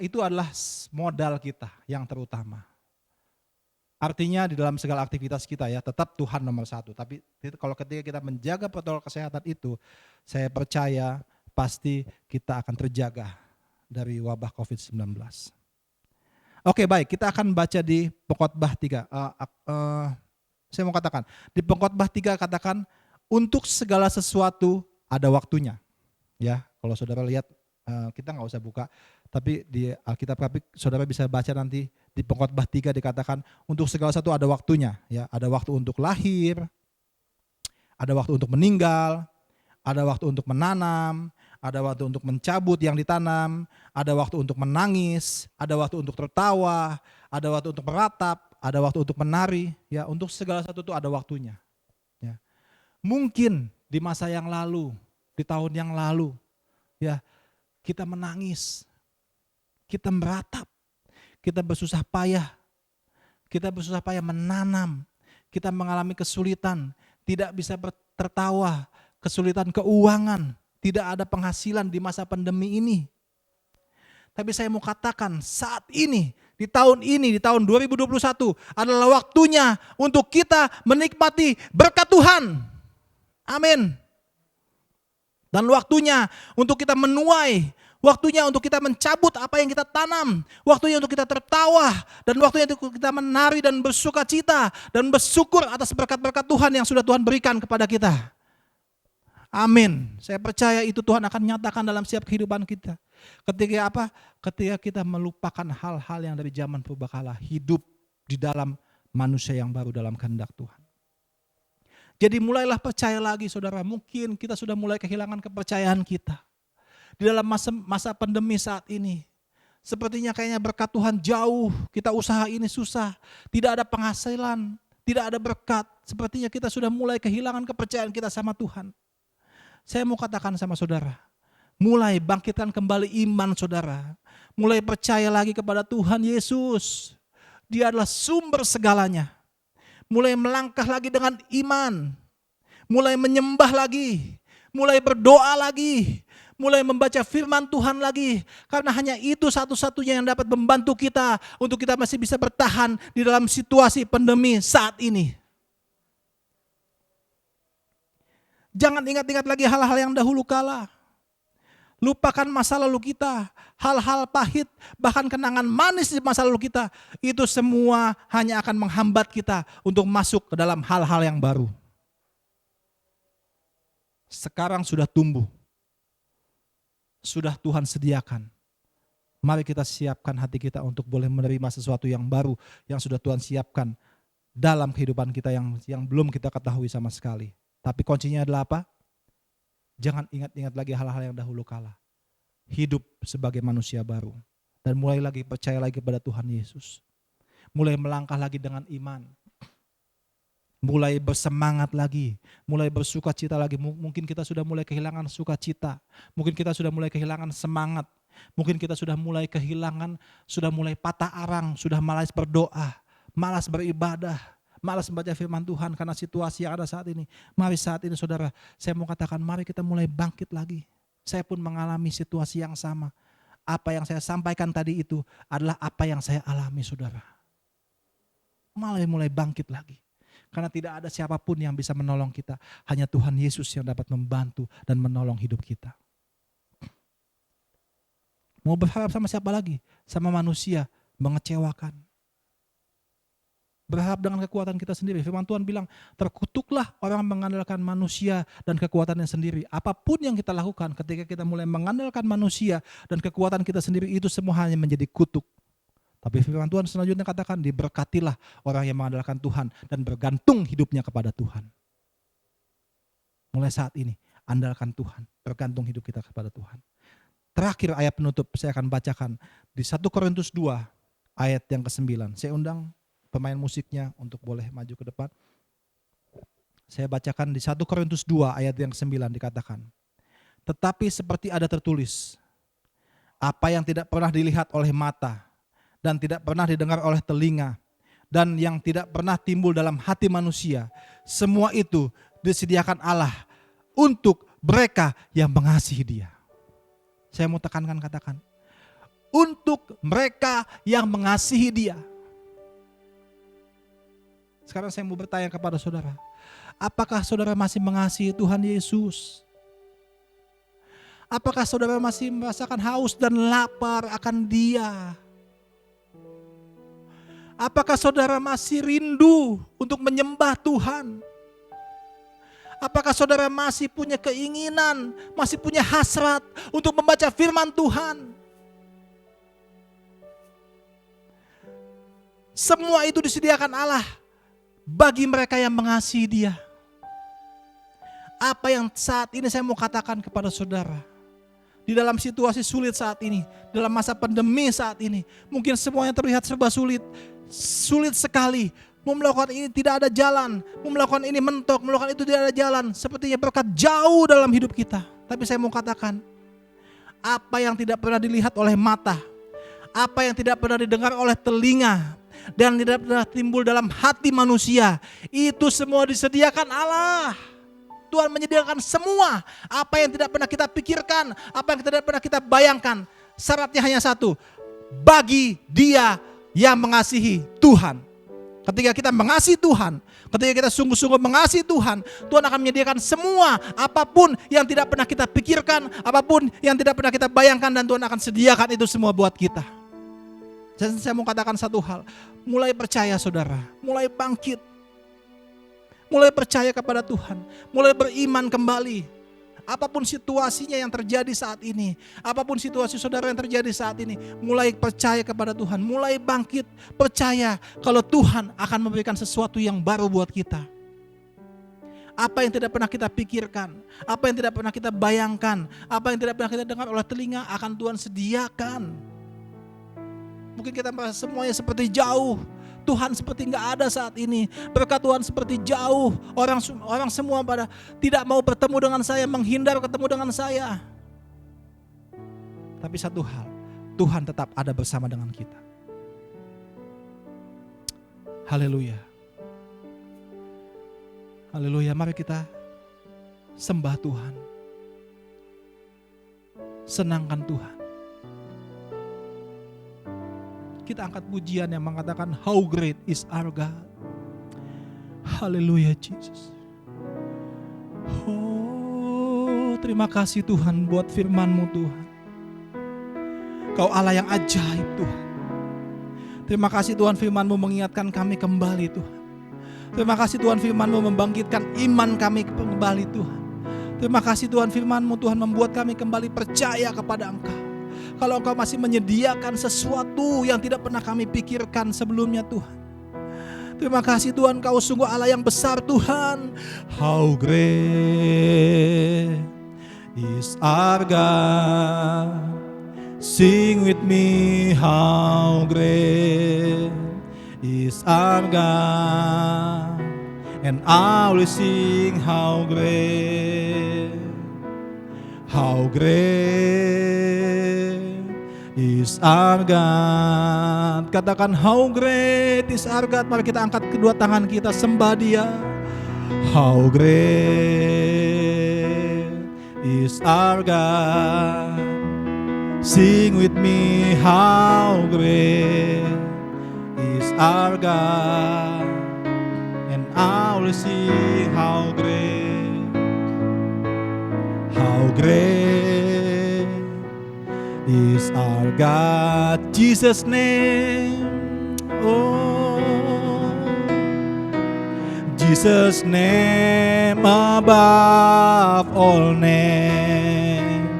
itu adalah modal kita yang terutama. Artinya di dalam segala aktivitas kita ya tetap Tuhan nomor 1. Tapi kalau ketika kita menjaga protokol kesehatan itu, saya percaya pasti kita akan terjaga dari wabah COVID-19. Oke, baik, kita akan baca di Pengkhotbah 3. Saya mau katakan, di Pengkhotbah 3 katakan, untuk segala sesuatu ada waktunya. Ya, kalau saudara lihat, kita nggak usah buka, tapi di Alkitab saudara bisa baca nanti di Pengkhotbah 3 dikatakan, untuk segala sesuatu ada waktunya. Ya, ada waktu untuk lahir, ada waktu untuk meninggal, ada waktu untuk menanam, ada waktu untuk mencabut yang ditanam, ada waktu untuk menangis, ada waktu untuk tertawa, ada waktu untuk meratap, ada waktu untuk menari. Ya, untuk segala sesuatu itu ada waktunya. Ya. Mungkin di masa yang lalu, di tahun yang lalu, ya kita menangis, kita meratap, kita bersusah payah menanam, kita mengalami kesulitan, tidak bisa tertawa, kesulitan keuangan, tidak ada penghasilan di masa pandemi ini. Tapi saya mau katakan saat ini, di tahun 2021 adalah waktunya untuk kita menikmati berkat Tuhan. Amin. Dan waktunya untuk kita menuai, waktunya untuk kita mencabut apa yang kita tanam, waktunya untuk kita tertawa, dan waktunya untuk kita menari dan bersuka cita, dan bersyukur atas berkat-berkat Tuhan yang sudah Tuhan berikan kepada kita. Amin. Saya percaya itu Tuhan akan nyatakan dalam setiap kehidupan kita. Ketika apa? Ketika kita melupakan hal-hal yang dari zaman purbakala, hidup di dalam manusia yang baru dalam kehendak Tuhan. Jadi mulailah percaya lagi saudara, mungkin kita sudah mulai kehilangan kepercayaan kita. Di dalam masa pandemi saat ini, sepertinya kayaknya berkat Tuhan jauh, kita usaha ini susah, tidak ada penghasilan, tidak ada berkat. Sepertinya kita sudah mulai kehilangan kepercayaan kita sama Tuhan. Saya mau katakan sama saudara, mulai bangkitkan kembali iman saudara. Mulai percaya lagi kepada Tuhan Yesus. Dia adalah sumber segalanya. Mulai melangkah lagi dengan iman. Mulai menyembah lagi. Mulai berdoa lagi. Mulai membaca firman Tuhan lagi. Karena hanya itu satu-satunya yang dapat membantu kita untuk kita masih bisa bertahan di dalam situasi pandemi saat ini. Jangan ingat-ingat lagi hal-hal yang dahulu kala. Lupakan masa lalu kita, hal-hal pahit, bahkan kenangan manis di masa lalu kita. Itu semua hanya akan menghambat kita untuk masuk ke dalam hal-hal yang baru. Sekarang sudah tumbuh, sudah Tuhan sediakan. Mari kita siapkan hati kita untuk boleh menerima sesuatu yang baru yang sudah Tuhan siapkan dalam kehidupan kita yang belum kita ketahui sama sekali. Tapi kuncinya adalah apa? Jangan ingat-ingat lagi hal-hal yang dahulu kala. Hidup sebagai manusia baru. Dan mulai lagi percaya lagi kepada Tuhan Yesus. Mulai melangkah lagi dengan iman. Mulai bersemangat lagi. Mulai bersuka cita lagi. Mungkin kita sudah mulai kehilangan sukacita. Mungkin kita sudah mulai kehilangan semangat. Mungkin kita sudah mulai patah arang. Sudah malas berdoa. Malas beribadah. Malas membaca firman Tuhan karena situasi yang ada saat ini. Mari saat ini saudara, saya mau katakan mari kita mulai bangkit lagi. Saya pun mengalami situasi yang sama. Apa yang saya sampaikan tadi itu adalah apa yang saya alami saudara. Mulai bangkit lagi. Karena tidak ada siapapun yang bisa menolong kita. Hanya Tuhan Yesus yang dapat membantu dan menolong hidup kita. Mau berharap sama siapa lagi? Sama manusia, mengecewakan. Berharap dengan kekuatan kita sendiri. Firman Tuhan bilang, terkutuklah orang mengandalkan manusia dan kekuatannya sendiri. Apapun yang kita lakukan ketika kita mulai mengandalkan manusia dan kekuatan kita sendiri, itu semua hanya menjadi kutuk. Tapi firman Tuhan selanjutnya katakan, diberkatilah orang yang mengandalkan Tuhan dan bergantung hidupnya kepada Tuhan. Mulai saat ini, andalkan Tuhan, bergantung hidup kita kepada Tuhan. Terakhir ayat penutup saya akan bacakan di 1 Korintus 2 ayat yang ke-9. Saya undang pemain musiknya untuk boleh maju ke depan. Saya bacakan di 1 Korintus 2 ayat yang ke-9 dikatakan, tetapi seperti ada tertulis, apa yang tidak pernah dilihat oleh mata dan tidak pernah didengar oleh telinga dan yang tidak pernah timbul dalam hati manusia, semua itu disediakan Allah untuk mereka yang mengasihi Dia. Saya mau tekankan, katakan, untuk mereka yang mengasihi Dia. Sekarang saya mau bertanya kepada saudara, apakah saudara masih mengasihi Tuhan Yesus? Apakah saudara masih merasakan haus dan lapar akan Dia? Apakah saudara masih rindu untuk menyembah Tuhan? Apakah saudara masih punya keinginan, masih punya hasrat untuk membaca firman Tuhan? Semua itu disediakan Allah bagi mereka yang mengasihi Dia. Apa yang saat ini saya mau katakan kepada saudara, di dalam situasi sulit saat ini, dalam masa pandemi saat ini, mungkin semuanya terlihat serba sulit sekali. Mau melakukan ini tidak ada jalan, mau melakukan ini mentok, melakukan itu tidak ada jalan. Sepertinya berkat jauh dalam hidup kita. Tapi saya mau katakan, apa yang tidak pernah dilihat oleh mata, apa yang tidak pernah didengar oleh telinga, dan tidak pernah timbul dalam hati manusia, itu semua disediakan Allah. Tuhan menyediakan semua. Apa yang tidak pernah kita pikirkan, apa yang tidak pernah kita bayangkan. Syaratnya hanya satu, bagi dia yang mengasihi Tuhan. Ketika kita mengasihi Tuhan, ketika kita sungguh-sungguh mengasihi Tuhan, Tuhan akan menyediakan semua, apapun yang tidak pernah kita pikirkan, apapun yang tidak pernah kita bayangkan, dan Tuhan akan sediakan itu semua buat kita. Saya mau katakan satu hal, mulai percaya saudara, mulai bangkit, mulai percaya kepada Tuhan, mulai beriman kembali. Apapun situasinya yang terjadi saat ini, apapun situasi saudara yang terjadi saat ini, mulai percaya kepada Tuhan, mulai bangkit, percaya kalau Tuhan akan memberikan sesuatu yang baru buat kita. Apa yang tidak pernah kita pikirkan, apa yang tidak pernah kita bayangkan, apa yang tidak pernah kita dengar oleh telinga, akan Tuhan sediakan. Mungkin kita merasa semuanya seperti jauh, Tuhan seperti nggak ada saat ini, berkat Tuhan seperti jauh, orang semua pada tidak mau bertemu dengan saya, menghindar ketemu dengan saya. Tapi satu hal, Tuhan tetap ada bersama dengan kita. Haleluya. Haleluya, mari kita sembah Tuhan, senangkan Tuhan. Kita angkat pujian yang mengatakan how great is our God. Haleluya Jesus. Oh, terima kasih Tuhan buat firman-Mu Tuhan. Kau Allah yang ajaib Tuhan. Terima kasih Tuhan, firman-Mu mengingatkan kami kembali Tuhan. Terima kasih Tuhan, firman-Mu membangkitkan iman kami kembali Tuhan. Terima kasih Tuhan, firman-Mu Tuhan membuat kami kembali percaya kepada Engkau. Kalau Engkau masih menyediakan sesuatu yang tidak pernah kami pikirkan sebelumnya Tuhan. Terima kasih Tuhan, Kau sungguh Allah yang besar Tuhan. How great is our God. Sing with me, how great is our God. And I will sing how great is our God. Katakan how great is our God. Mari kita angkat kedua tangan kita, sembah Dia. How great is our God. Sing with me, how great is our God. And I will sing how great is our God. Jesus' name, oh, Jesus' name above all names.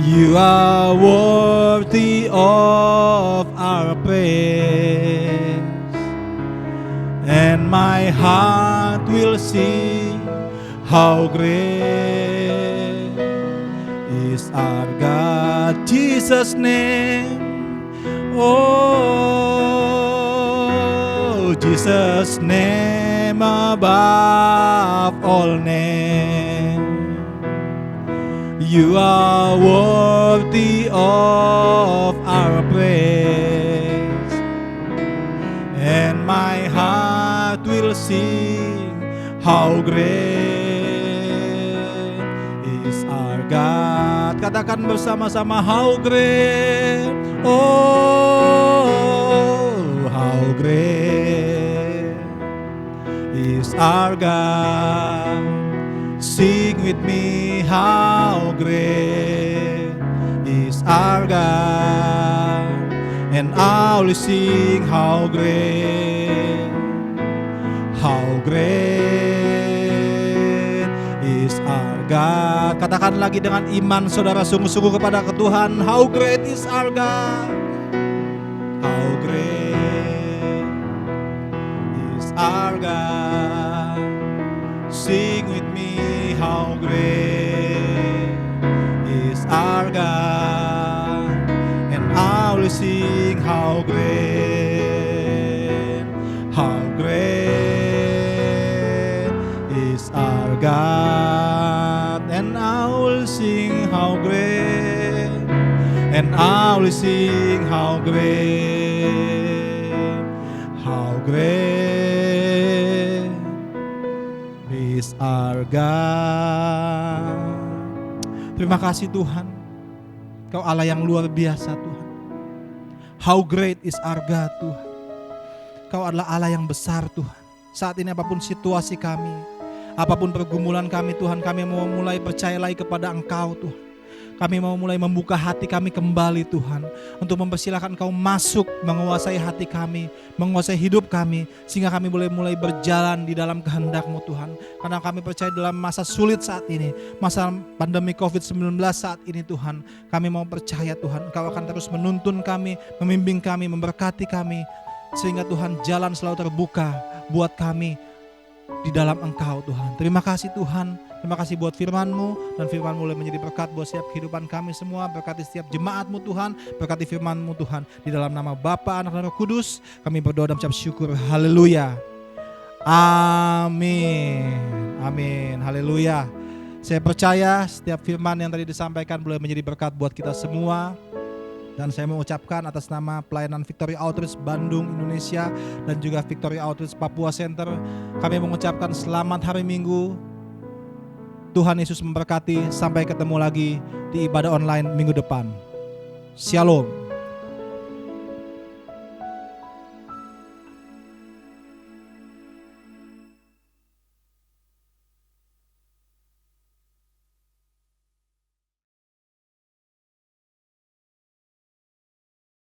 You are worthy of our praise, and my heart will sing how great is our God. Jesus' name, oh, Jesus' name above all names. You are worthy of our praise, and my heart will sing how great is our God. Katakan bersama-sama, how great, oh, how great is our God. Sing with me, how great is our God, and I will sing how great is our God. Katakan lagi dengan iman saudara, sungguh-sungguh kepada Tuhan, how great is our God, how great is our God. Sing with me, how great is our God, and I will sing how great is our God, and I will sing how great, and I will sing how great is our God. Terima kasih Tuhan, Kau Allah yang luar biasa Tuhan. How great is our God Tuhan. Kau adalah Allah yang besar Tuhan. Saat ini apapun situasi kami, apapun pergumulan kami Tuhan, kami mau mulai percaya lagi kepada Engkau Tuhan. Kami mau mulai membuka hati kami kembali Tuhan, untuk mempersilahkan Engkau masuk, menguasai hati kami, menguasai hidup kami, sehingga kami boleh mulai berjalan di dalam kehendak-Mu Tuhan. Karena kami percaya dalam masa sulit saat ini, masa pandemi COVID-19 saat ini Tuhan, kami mau percaya Tuhan, Engkau akan terus menuntun kami, membimbing kami, memberkati kami, sehingga Tuhan jalan selalu terbuka buat kami di dalam Engkau Tuhan. Terima kasih Tuhan. Terima kasih buat firman-Mu, dan firman-Mu boleh menjadi berkat buat setiap kehidupan kami semua. Berkati setiap jemaat-Mu Tuhan, berkati firman-Mu Tuhan. Di dalam nama Bapa, Anak, dan Roh Kudus, kami berdoa dan mengucap syukur. Haleluya. Amin. Amin. Haleluya. Saya percaya setiap firman yang tadi disampaikan boleh menjadi berkat buat kita semua. Dan saya mengucapkan atas nama pelayanan Victory Outreach Bandung, Indonesia, dan juga Victory Outreach Papua Center, kami mengucapkan selamat hari Minggu. Tuhan Yesus memberkati. Sampai ketemu lagi di ibadah online minggu depan. Shalom.